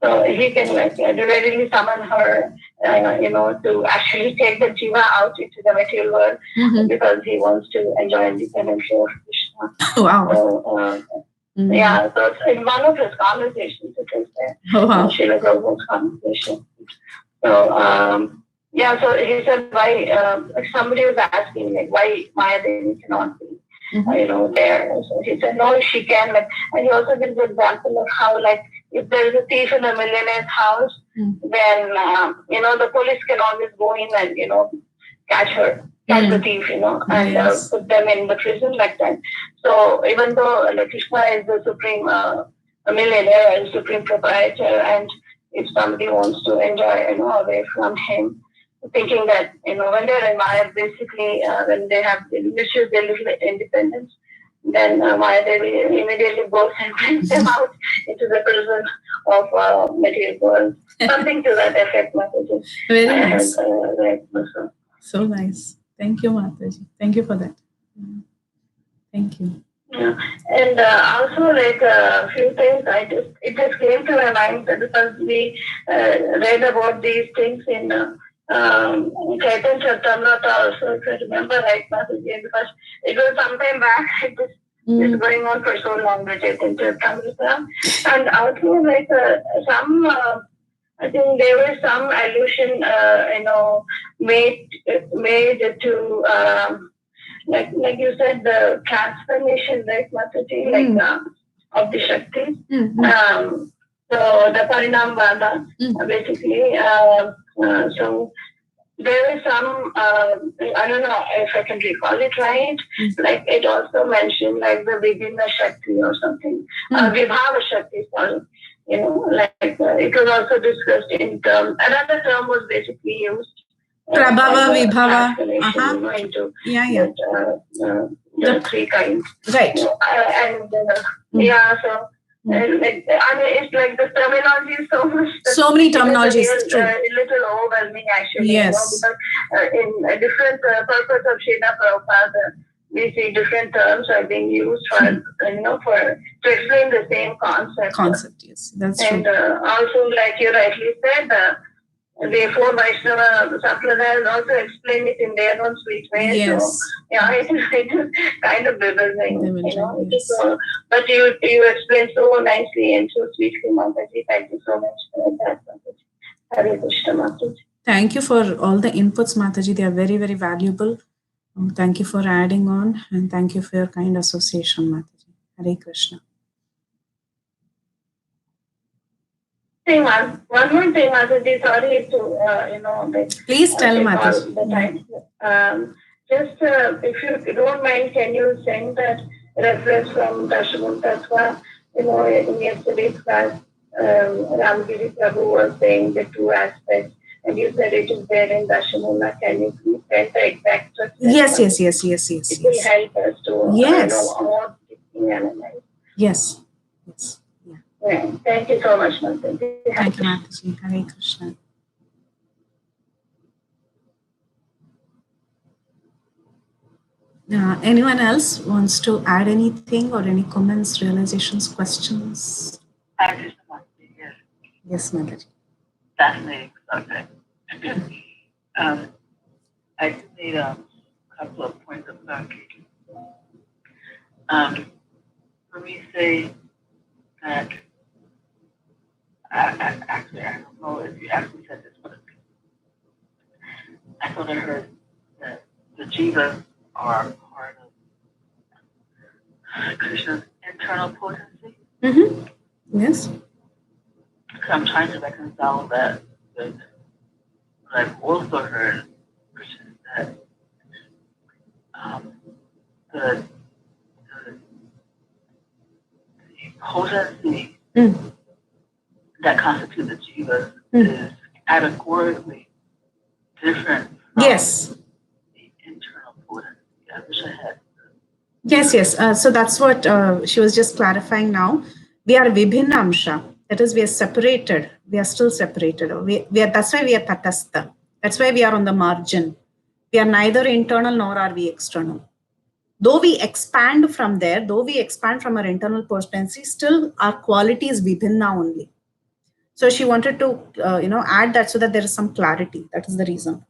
So he can readily summon her, to actually take the Jiva out into the material world because he wants to enjoy independence of Krishna. Wow. So, so in one of his conversations, it is there. Srila Prabhupada's conversation. So, so he said why, somebody was asking, why Maya Devi cannot be there. So he said, no, she can. And he also gives the example of how, if there is a thief in a millionaire's house, then, the police can always go in and, catch the thief, and put them in the prison like that. So even though Krishna is the supreme millionaire and supreme proprietor, and if somebody wants to enjoy, away from him, thinking that, when they're in Maya, basically, when they have misused their little independence, then Maya Devi immediately goes and brings them out into the prison of material world. Something to that effect, Mataji. Very nice. So nice. Thank you, Mataji. Thank you for that. Thank you. Yeah. And also, a few things, it just came to my mind because we read about these things in Chaitanya Charitamrita also, if I remember right, Mataji, because it was some time back. It is going on for so long, the Chaitanya Charitamrita. And also, some, I think there was some allusion, made to, like you said, the transformation, right, Mataji, of the Shakti. So the Parinam Vada, basically, so there is some, I don't know if I can recall it right, it also mentioned the Vibhina Shakti or something, Vibhava Shakti, sorry. It was also discussed in terms, another term was basically used. Prabhava, Vibhava. Into The three kinds. Right. So, it's like the terminology is so much. So many terminologies. It's a little overwhelming, actually. Yes. Because in a different purpose of Srila Prabhupada, we see different terms are being used for, to explain the same concept. Concept, yes. That's true. And also, like you rightly said, the four Vaishnava Sampradayas also explain it in their own sweet way. Yes. So, it is kind of bewildering, Yes. But you explain so nicely and so sweetly, Mataji. Thank you so much for that, Mataji. Hare Krishna, Mataji. Thank you for all the inputs, Mataji. They are very, very valuable. Thank you for adding on, and thank you for your kind association, Mataji. Hare Krishna. One more thing, Mataji, sorry to, please tell Mataji. The time. Just, if you don't mind, can you send that reference from Dashamun Tattva, in yesterday's class, Ramgiri Prabhu was saying the two aspects, and you said it is there in Dashamula. Can you please send the exact reference? Yes. It will help us to know more deeply analyze. Yes. Yeah. Thank you so much, Mataji. Thank you, Mataji. Hare Krishna. Anyone else wants to add anything or any comments, realizations, questions? Hare Krishna, Mataji. Yes. Yes, Mataji. Fascinating subject. I just need a couple of points of clarification. When we say that, actually, I don't know if you actually said this, but I thought I heard that the jivas are part of Krishna's internal potency. Yes. So I'm trying to reconcile that with what I've also heard, which is that the potency that constitutes the jivas is categorically different from the internal potency. I wish I had. Yes. So that's what she was just clarifying now. We are vibhinna amsha. That is, we are separated. We are still separated. We are. That's why we are tatastha. That's why we are on the margin. We are neither internal nor are we external. Though we expand from there, though we expand from our internal potency, still our quality is vibhinna only. So she wanted to, add that so that there is some clarity. That is the reason.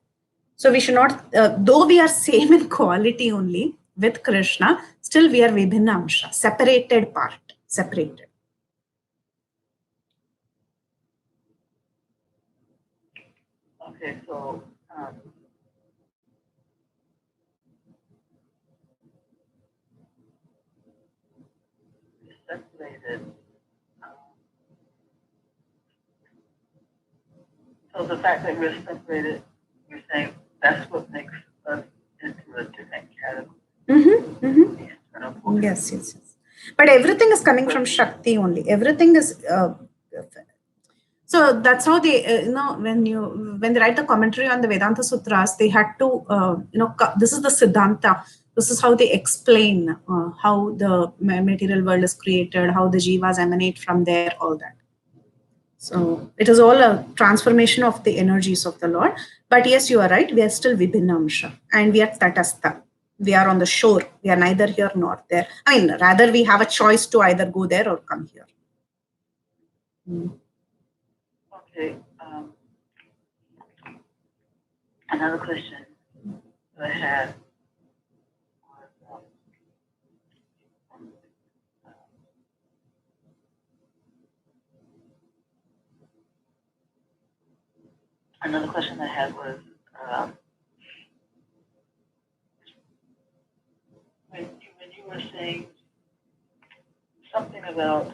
So we should not, though we are same in quality only with Krishna, still we are vibhinna amsha, separated part, separated. Okay, so separated. So the fact that we're separated, you're saying that's what makes us into a different category. Yes. But everything is coming from Shakti only. Everything is. So that's how they, when they write the commentary on the Vedanta Sutras, they had to, this is the Siddhanta. This is how they explain how the material world is created, how the jivas emanate from there, all that. So it is all a transformation of the energies of the Lord. But yes, you are right. We are still Vibhinamsha and we are Tatastha. We are on the shore. We are neither here nor there. I mean, rather we have a choice to either go there or come here. Okay. Another question that I had was, when you were saying something about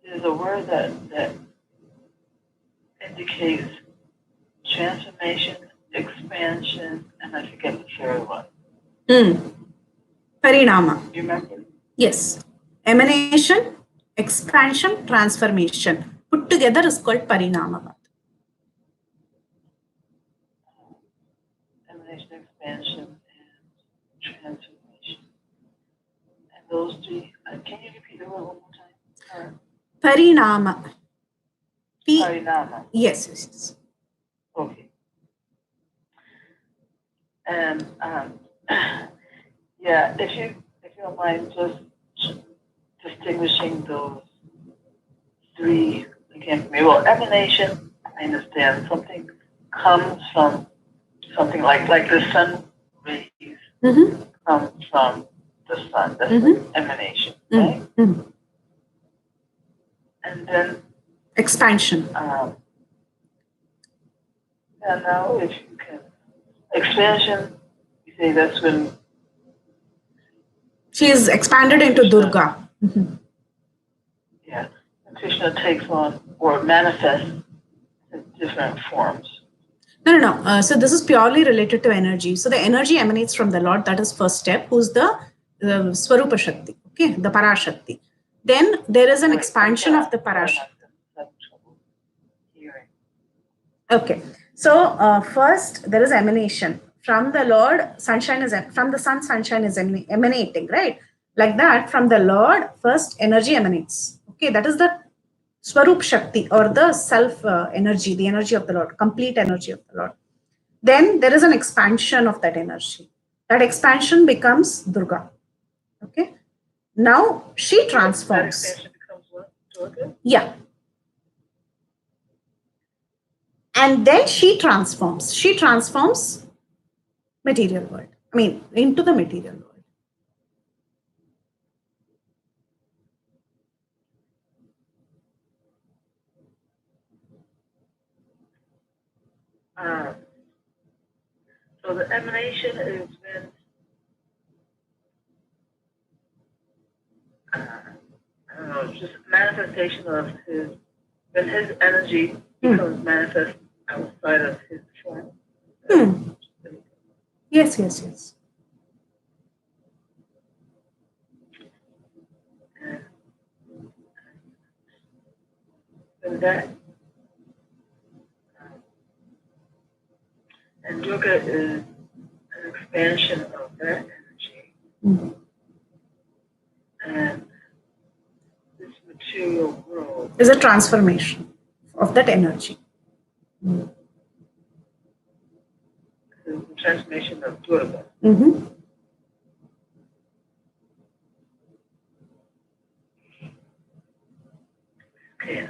there's a word that indicates transformation, expansion, and I forget the third one. Parinama. You remember? Yes. Emanation, expansion, transformation. Put together is called Parinama. Emanation, expansion, and transformation. And those three, can you repeat the word one more time? Parinama. Parinama. Yes. Okay. And yeah, if you don't mind just distinguishing those three again for me. Well, emanation, I understand. Something comes from something like the sun rays come from the sun. That's like emanation, right? And then expansion. And now if you can, expansion, you say that's when she is expanded into Durga. Yeah, Krishna takes on or manifests in different forms. No. So this is purely related to energy. So the energy emanates from the Lord. That is first step. Who's the Swarupa Shakti? Okay, the Parashakti. Then there is an expansion of the Parashakti. Okay. So first there is emanation from the Lord. Sunshine is from the sun. Sunshine is emanating, right? Like that, from the Lord, first energy emanates. Okay, that is the Swarup Shakti or the self energy, the energy of the Lord, complete energy of the Lord. Then there is an expansion of that energy. That expansion becomes Durga. Okay. Now she transforms. That expansion becomes what? Durga? Yeah. And then she transforms. She transforms material world. I mean, into the material world. So the emanation is when I don't know, just manifestation of when his energy becomes manifest outside of his form. Yes. And that and Durga is an expansion of that energy. And this material world is a transformation of that energy. The transformation of Durga. Okay,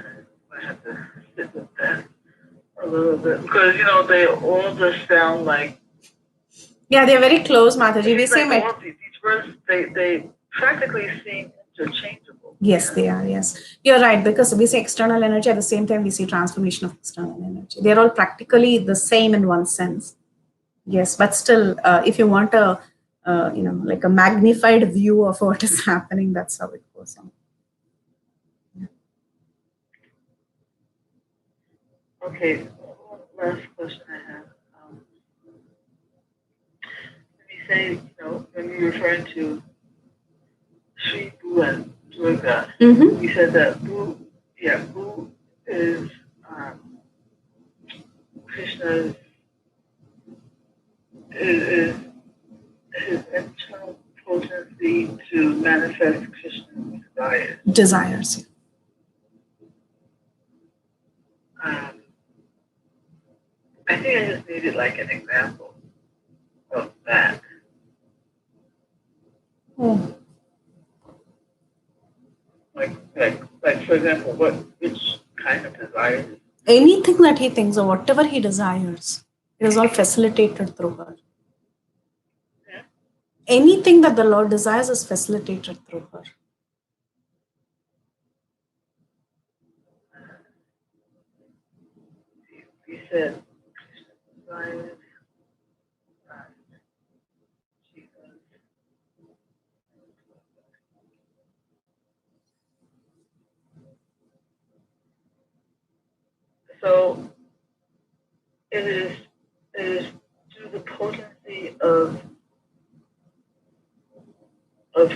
I have to sit with that a little bit because they all just sound like. Yeah, they're very close, Mataji. We say these words they practically seem interchangeable. Yes, they are. Yes, you're right, because we say external energy, at the same time we see transformation of external energy. They're all practically the same in one sense. Yes, but still, if you want a like a magnified view of what is happening. That's how it goes on. Okay, one last question I have. When you say, when you're referring to Sri, Bu, and Durga, you said that Bu is Krishna's, is his internal potency to manifest Krishna's desires. Desires. I think I just needed like an example of that. Like for example, which kind of desires? Anything that he thinks or whatever he desires, it is all facilitated through her. Yeah. Anything that the Lord desires is facilitated through her. You said desires. So it is through the potency of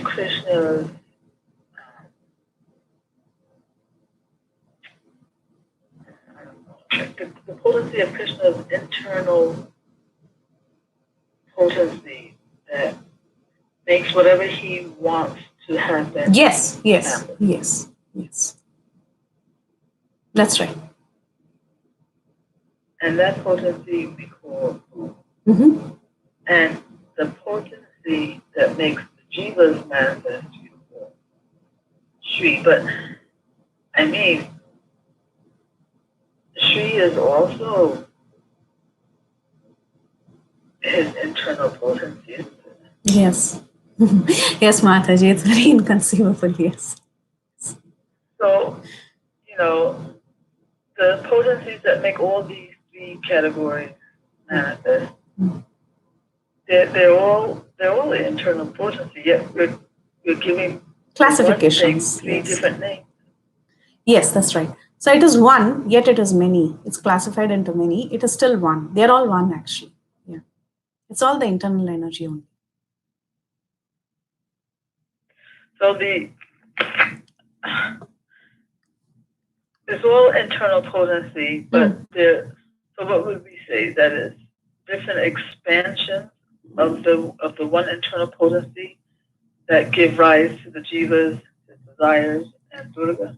Krishna's the potency of Krishna's internal potency that makes whatever he wants to happen. Yes. Happen. Yes. That's right. And that potency we call and the potency that makes the jivas manifest we call Shri. But I mean, Shri is also his internal potency, isn't it? Yes. Yes, Mataji, it's very inconceivable, yes. So, the potencies that make all these three categories manifest, they're all internal potency, yet we're giving classifications. Three different names. Yes, that's right. So it is one, yet it is many. It's classified into many. It is still one. They're all one, actually. Yeah. It's all the internal energy only. So it's all internal potency, but so what would we say? That is different expansions of the one internal potency that give rise to the jivas, the desires, and Durga?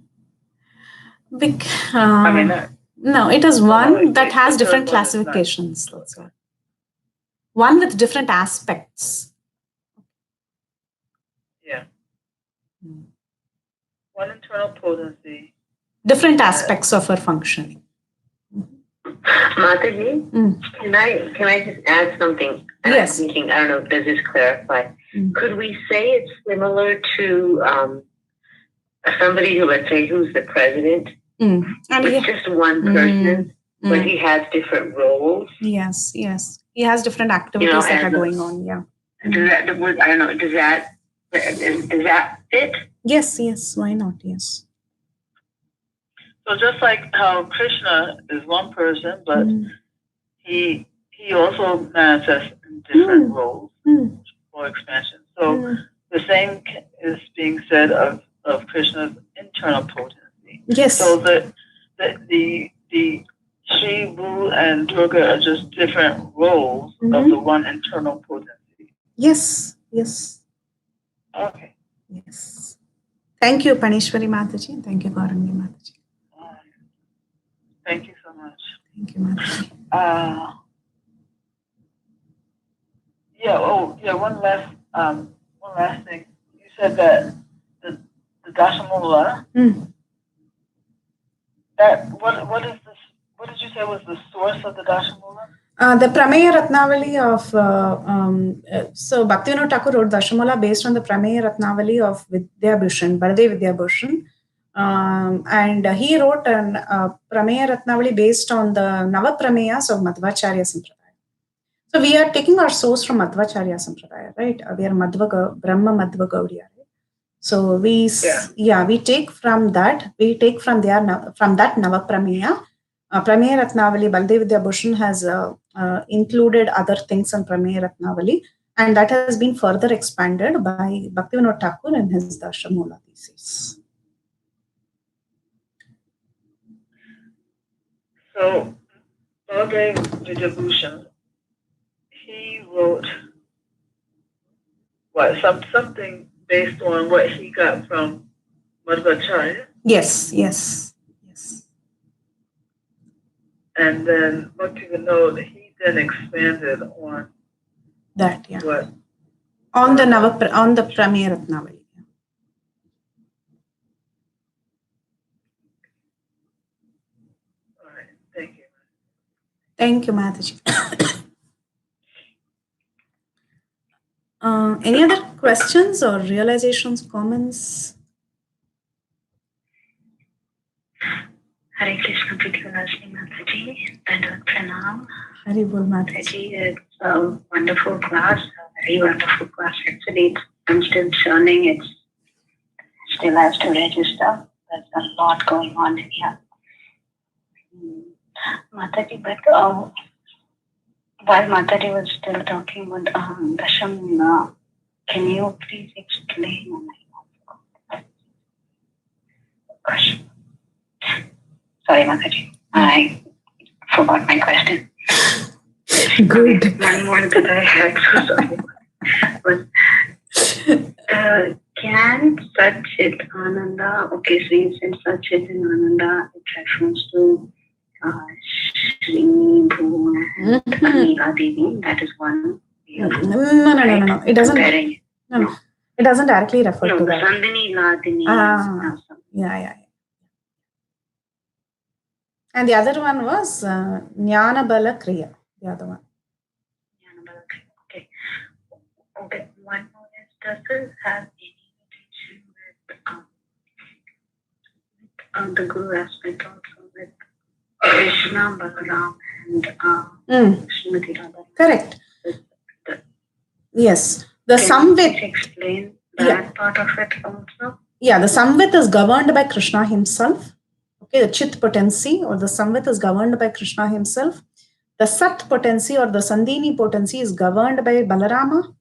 No, it is one that has different classifications. That's all. One with different aspects. Yeah. One internal potency. Different aspects of her functioning. Mataji, can I just add something? Yes. I'm thinking, I don't know, does this clarify? Could we say it's similar to somebody who, let's say, who's the president? And it's just one person, but he has different roles. Yes. He has different activities that are going on. Yeah. Does that, I don't know, does that fit? Yes. Why not? Yes. So just like how Krishna is one person, but he also manifests in different roles for expansion. So the same is being said of Krishna's internal potency. Yes. So the Shri, Bu, and Durga are just different roles of the one internal potency. Yes. Okay. Yes. Thank you, Panishwari Mataji. Thank you, Gaurangi Mataji. Thank you so much. Thank you, Mataji. One last thing. You said that the Dashamula. That what did you say was the source of the Dashamula? The Prameya Ratnavali of so Bhaktivinoda Thakur wrote Dashamula based on the Prameya Ratnavali of Vidyabhushan, Baladev Vidyabhushan. And he wrote a Prameya Ratnavali based on the Nava Prameyas of Madhvacharya Sampradaya. So we are taking our source from Madhvacharya Sampradaya, right? We are Brahma Madhva Gaudiya, right? So we take from that. We take from that Navaprameya. Prameya Ratnavali, Baldev Vidya Bhushan has included other things in Prameya Ratnavali, and that has been further expanded by Bhaktivinoda Thakur in his Darshamula thesis. So, Baldev Vidya Bhushan, he wrote something based on what he got from Madhvacharya. Yes. And then Bhaktivinoda, he then expanded on that. Yeah. What? On the Prameya Ratnavali. All right. Thank you. Thank you, Mataji. Any other questions or realizations, comments? Hare Krishna, Prithvirajni Mataji, Dandavad Pranam. Hare Bol Mataji. It's a wonderful class, a very wonderful class. Actually, I'm still churning. It still has to register. There's a lot going on in here. Mataji, but while Mataji was still talking about Dasham, can you please explain? Gosh. Sorry, Mataji. I forgot my question. Good. One more that I had. So sorry. Can Satchit Ananda, okay, so you said Satchit and Ananda, it refers to Shri Bhu and Anila Devi. That is one. No. It doesn't. No. It doesn't directly refer to that. Sandini, Ladini. Yeah. And the other one was Jnana Bala Kriya. The other one. Jnana Bala Kriya. Okay. One more is, does this have any relation with the Guru aspect also, with Krishna, Balaram, and Srimati Radha? Correct. Yes. The Samvit. Explain that part of it also? Yeah, the Samvit is governed by Krishna himself. Okay, the Chit potency or the Samvit is governed by Krishna himself. The Sat potency or the Sandini potency is governed by Balarama.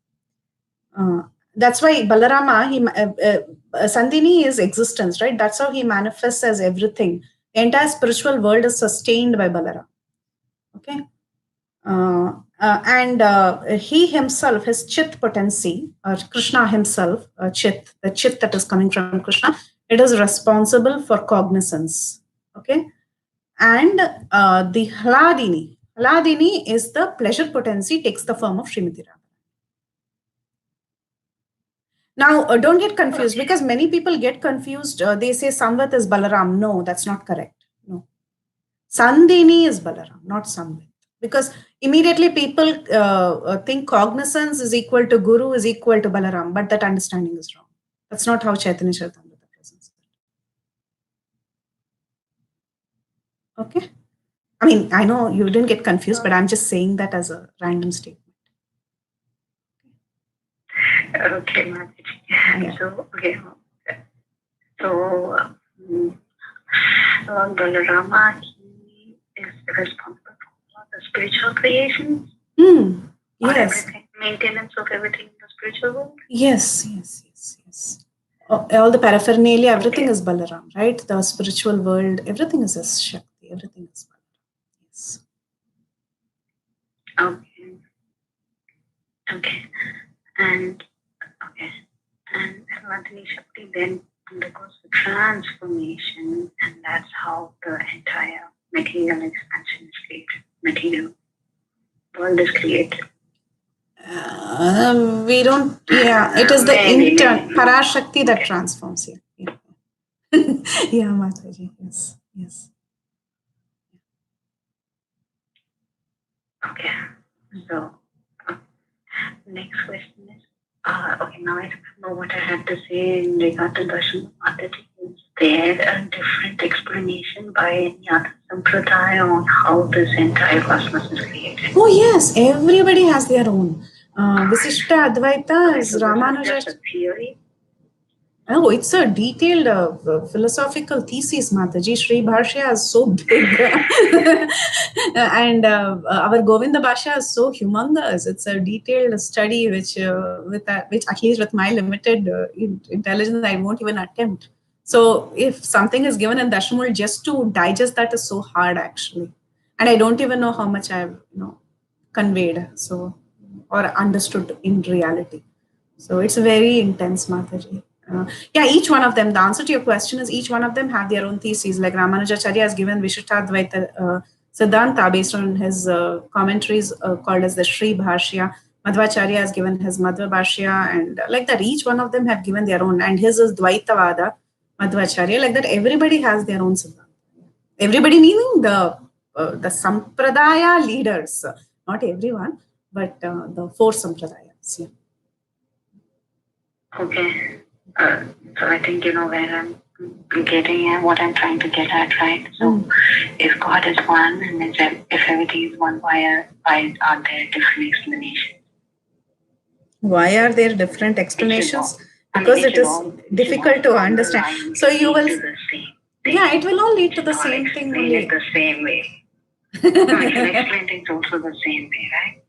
That's why Balarama, Sandini is existence, right? That's how he manifests as everything. The entire spiritual world is sustained by Balarama. Okay. And he himself, his Chit potency, or Krishna himself, the Chit that is coming from Krishna, it is responsible for cognizance. Okay. And the Hladini is the pleasure potency, takes the form of Srimati Radha. Now, don't get confused, because many people get confused. They say Samvat is Balaram. No, that's not correct. No. Sandini is Balaram, not Samvat. Because immediately people think cognizance is equal to Guru is equal to Balaram, but that understanding is wrong. That's not how Chaitanya Charitamrita presents it. Okay? I mean, I know you didn't get confused, but I'm just saying that as a random statement. Okay, Mataji. Yeah. So, Balarama, he is responsible for the spiritual creation? Yes. Maintenance of everything in the spiritual world? Yes. All the paraphernalia, everything is Balaram, right? The spiritual world, everything is as Shakti, everything is Balaram. Yes. Okay. And Radhini Shakti then undergoes the transformation, and that's how the entire material expansion is created. Material world is created. We don't, it is the Parashakti that transforms here. Yeah, Mataji, yes. Okay, so next question is, Okay, now I don't know what I have to say in regard to Darshan Mataji. Is there a different explanation by any other sampradaya on how this entire cosmos is created? Oh yes, everybody has their own. Visishta Advaita is Ramanuja. Just a theory? Oh, it's a detailed philosophical thesis, Mataji. Sri Bhashya is so big. And our Govinda Bhashya is so humongous. It's a detailed study which at least with my limited intelligence, I won't even attempt. So if something is given in Dashamul, just to digest that is so hard actually. And I don't even know how much I've conveyed or understood in reality. So it's very intense, Mataji. Each one of them, the answer to your question is each one of them have their own theses. Like Ramanujacharya has given Vishishtadvaita Siddhanta based on his commentaries called as the Sri Bhashya. Madhvacharya has given his Madhva Bhashya, and like that, each one of them have given their own. And his is Dvaitavada, Madhvacharya. Like that, everybody has their own Siddhanta. Everybody meaning the Sampradaya leaders, not everyone, but the four Sampradayas. Yeah. Okay. So I think you know where I'm getting at, what I'm trying to get at, right? So if God is one and if everything is one, why are there different explanations? Why are there different explanations? Because it is difficult to understand. So you will... Yeah, it will all lead to the same thing only. The same way. No, you can explain things also the same way, right?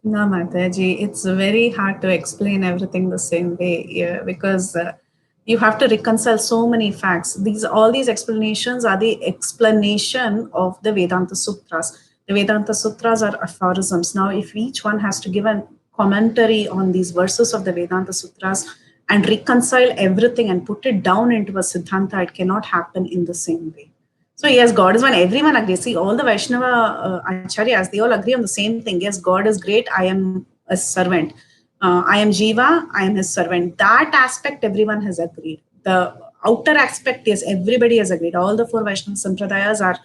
No, Mataji, it's very hard to explain everything the same way because you have to reconcile so many facts. All these explanations are the explanation of the Vedanta Sutras. The Vedanta Sutras are aphorisms. Now, if each one has to give a commentary on these verses of the Vedanta Sutras and reconcile everything and put it down into a Siddhanta, it cannot happen in the same way. So yes, God is one. Everyone agrees. See, all the Vaishnava Acharyas, they all agree on the same thing. Yes, God is great. I am a servant. I am Jiva. I am his servant. That aspect, everyone has agreed. The outer aspect, yes, everybody has agreed. All the four Vaishnava Sampradayas are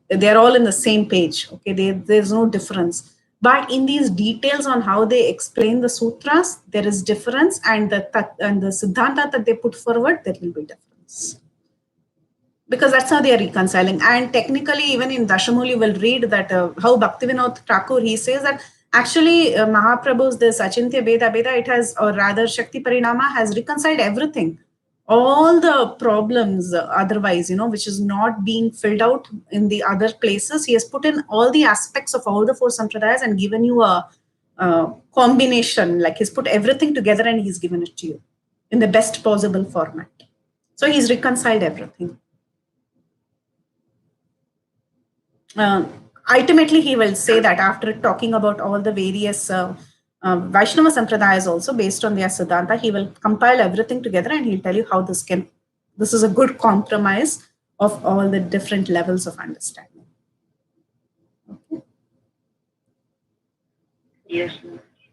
they're all in the same page. Okay, there's no difference. But in these details on how they explain the sutras, there is difference, and the Siddhanta that they put forward, there will be difference. Because that's how they are reconciling. And technically, even in Dashamul, you will read that how Bhaktivinoda Thakur, he says that actually Mahaprabhu's this Achintya Beda, it has, or rather Shakti Parinama has reconciled everything. All the problems otherwise, which is not being filled out in the other places, he has put in all the aspects of all the four Sampradayas and given you a combination, like he's put everything together and he's given it to you in the best possible format. So he's reconciled everything. Ultimately, he will say that after talking about all the various Vaishnava Sampradayas also based on their Siddhanta, he will compile everything together and he'll tell you how this is a good compromise of all the different levels of understanding. Okay. Yes.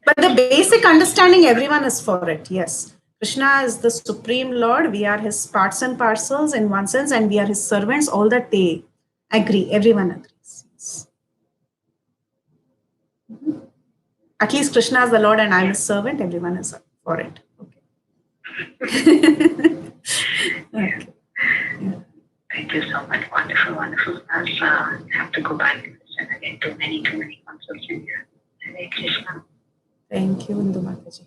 But the basic understanding, everyone is for it, yes. Krishna is the Supreme Lord, we are his parts and parcels in one sense, and we are his servants, all that they agree, everyone agrees. Mm-hmm. At least Krishna is the Lord and I'm his servant, everyone is for it. Okay. Okay. Yeah. Thank you so much. Wonderful, wonderful. I have to go back and listen again. Too many concepts in here. Hare Krishna. Thank you, Indu Mataji.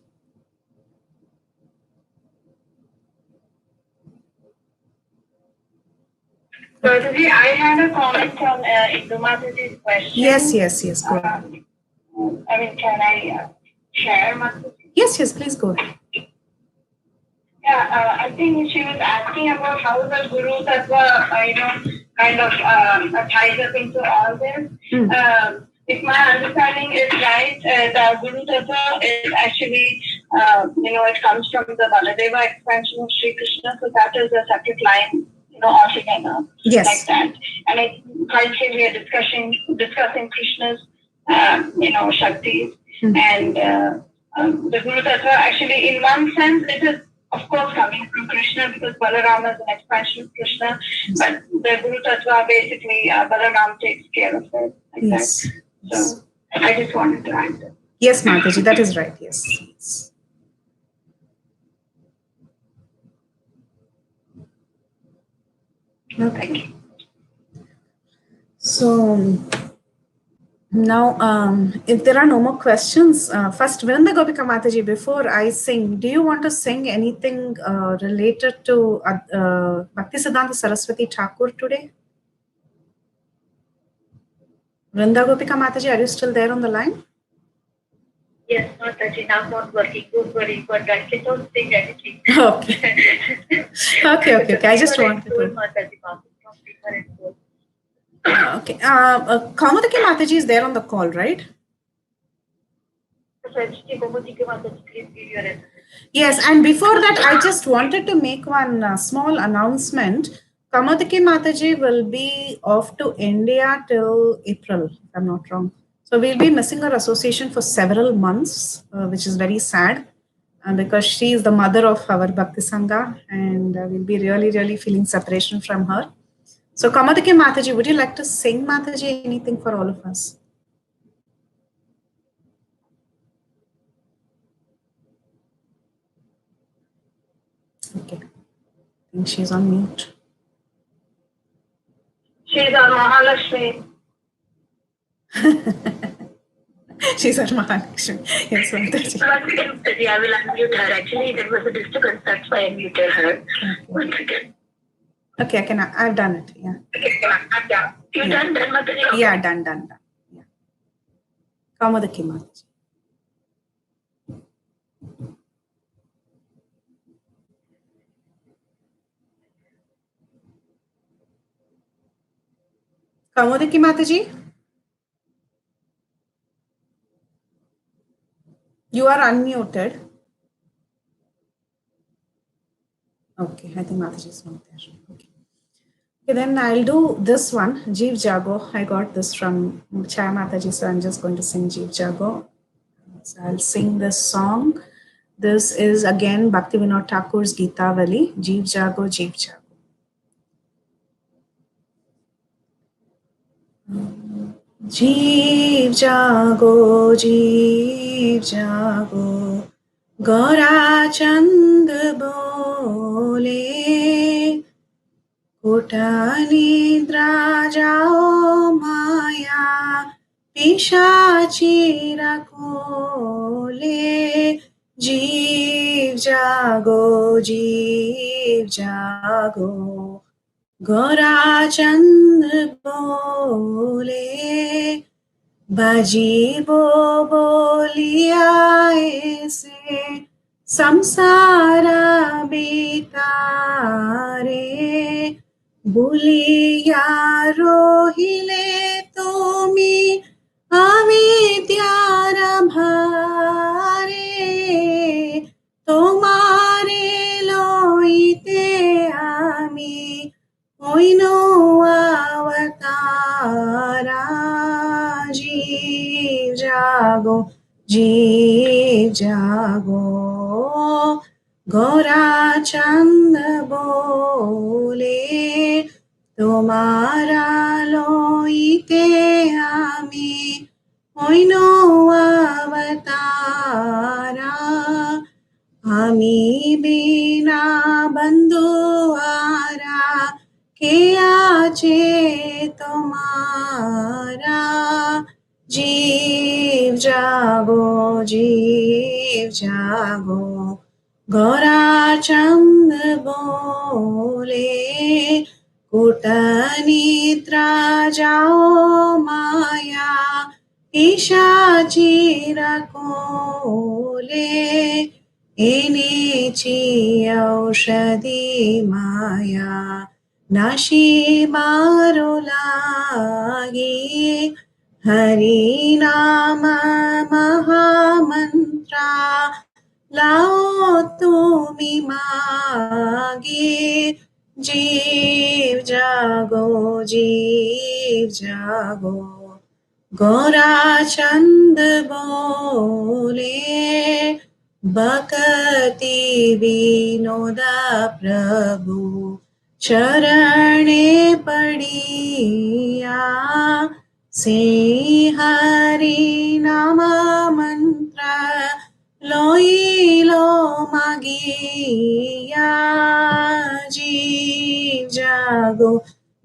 So, I had a comment on Indu Mataji's question. Yes. Go ahead. Can I share, Mataji? Yes, please go ahead. Yeah, I think she was asking about how the Guru Tattva, kind of ties up into all this. If my understanding is right, the Guru Tattva is actually, it comes from the Baladeva expansion of Sri Krishna, so that is a separate line, altogether. Yes. Like that. And currently we are discussing Krishna's, Shaktis. And the Guru Tattva actually, in one sense, it is, of course, coming from Krishna because Balarama is an expansion of Krishna, but the Guru Tattva basically, Balaram takes care of it. Like yes. That. So I just wanted to add that. Yes, Mataji, that is right. Yes. Yes. Okay. So now, if there are no more questions, first, Vrinda Gopika Mataji, before I sing, do you want to sing anything related to Bhaktisiddhanta Saraswati Thakur today? Vrinda Gopika Mataji, are you still there on the line? Yes, Mataji, I'm not working. Don't worry, but I cannot sing anything. Okay. Okay. I just wanted to. Mataji, Okay. Kaumudiki Mataji is there on the call, right? Yes, and before that, I just wanted to make one small announcement. Kaumudiki Mataji will be off to India till April, if I'm not wrong. So we'll be missing our association for several months, which is very sad. Because she is the mother of our Bhakti Sangha, and we'll be really, really feeling separation from her. So, Kaumudiki Mataji, would you like to sing, Mataji, anything for all of us? Okay. I think she's on mute. She's our Mahalakshmi. She's our Mahalakshmi. Yes, Mataji. I will unmute her. Actually, there was a disturbance. That's why I muted her. Once again. Okay, I've done it. Yeah. Okay, I'm done. You done, Mataji? Yeah, done. Yeah. Kaumudiki Mataji. Kaumudiki Mataji? You are unmuted. Okay, I think Mataji is not there. Okay. Okay, then I'll do this one, Jeev Jago. I got this from Chaya Mataji, so I'm just going to sing Jeev Jago. So I'll sing this song. This is again Bhaktivinoda Thakur's Geetavali, Jeev Jago, Jeev Jago. Jeev Jago, Jeev Jago, Gaura Chand bole, Kota Nidra jao Maya, Pishachi rakole, Jeev Jago, Jeev Jago, Gaura Chand bole, Bajibo bolia aise, samsara bitare, buliya rohile tomi, avidyara bhare, tomare loite ami, oino avatara, Jeev Jago, Jeev Jago, Gaura Chand bole, Tomara loite ami, oino avatara, ami bina bandhuara, ke ache tomara, Jeev Jago, Jeev Jago, Gaura Chand bole, Kota Nidra jao Maya, Pishachi rakole, Enichi aushadhi Maya, Nashi marulagi, Hari Nama Mahamantra, Lao tumi magi, Jeev Jago, Jeev Jago, Gaura Chand bole, Bhakti Vinoda Prabhu, Charane padiya, Se Hari Nama लोईलो magiya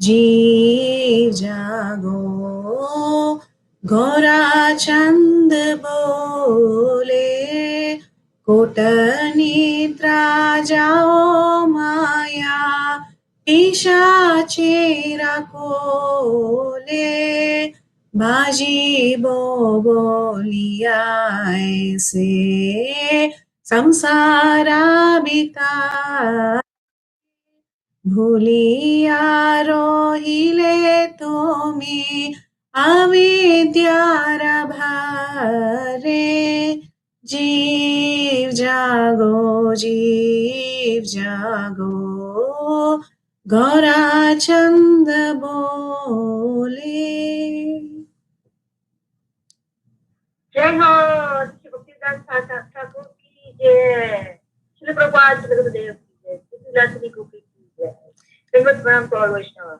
jeev jago gora chand bole कोट निद्रा जाओ माया पिशाचेरा कोले बाजी बोलिया ऐसे संसारा बिता भूलिया रोहिले तुम्ही अविद्यार भारे जीव जागो गौरा चंद बोले। जय हो श्री भक्तिदास ठाकुर की जय, श्री प्रभुपाद श्री गुरुदेव की जय, श्री गोपी की जय। Dandavat pranam to all Vaishnava.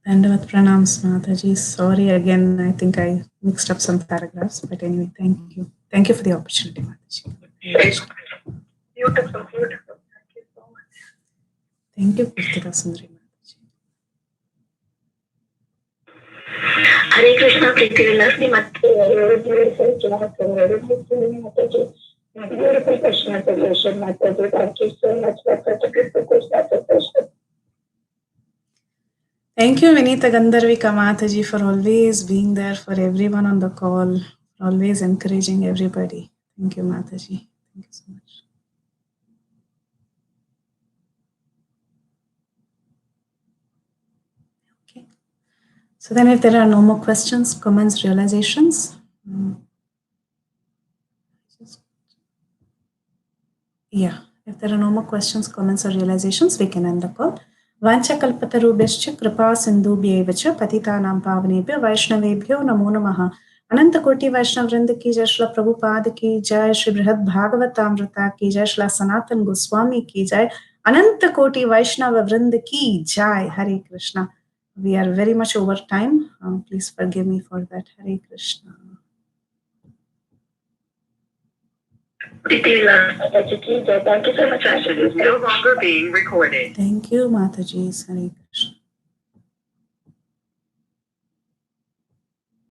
Dandavat pranams, Mataji. Sorry again, I think I mixed up some paragraphs, but anyway, thank you. Thank you for the opportunity, Mataji. Beautiful, beautiful. Thank you so much. Thank you, Kirtita Sundari Mataji. Hare Krishna, Preeti Vilasni Mataji. Beautiful Krishna suggestion, Mataji. Thank you so much for such a beautiful Krishna suggestion. Thank you, Vinita Gandharvika Mataji, for always being there for everyone on the call, always encouraging everybody. Thank you, Mataji. Thank you so much. Okay. So then if there are no more questions, comments, realizations. Yeah, if there are no more questions, comments or realizations, we can end the call. वाञ्छकल्पतरुभ्यश्च कृपा सिन्धुभ्यैव च पतितानां पावनेभ्यो वैष्णवेभ्यो नमो नमः। अनंत कोटि वैष्णव वृंद की जय, श्री प्रभुपाद की जय, श्री बृहद भागवतामृता की जय, श्री सनातन गोस्वामी की जय, अनंत कोटि वैष्णव वृंद की जय। हरे Krishna. We are very much over time. Please forgive me for that. Hare Krishna. Thank you so much, Ashley. It's no longer being recorded. Thank you, Mataji. Hare Krishna.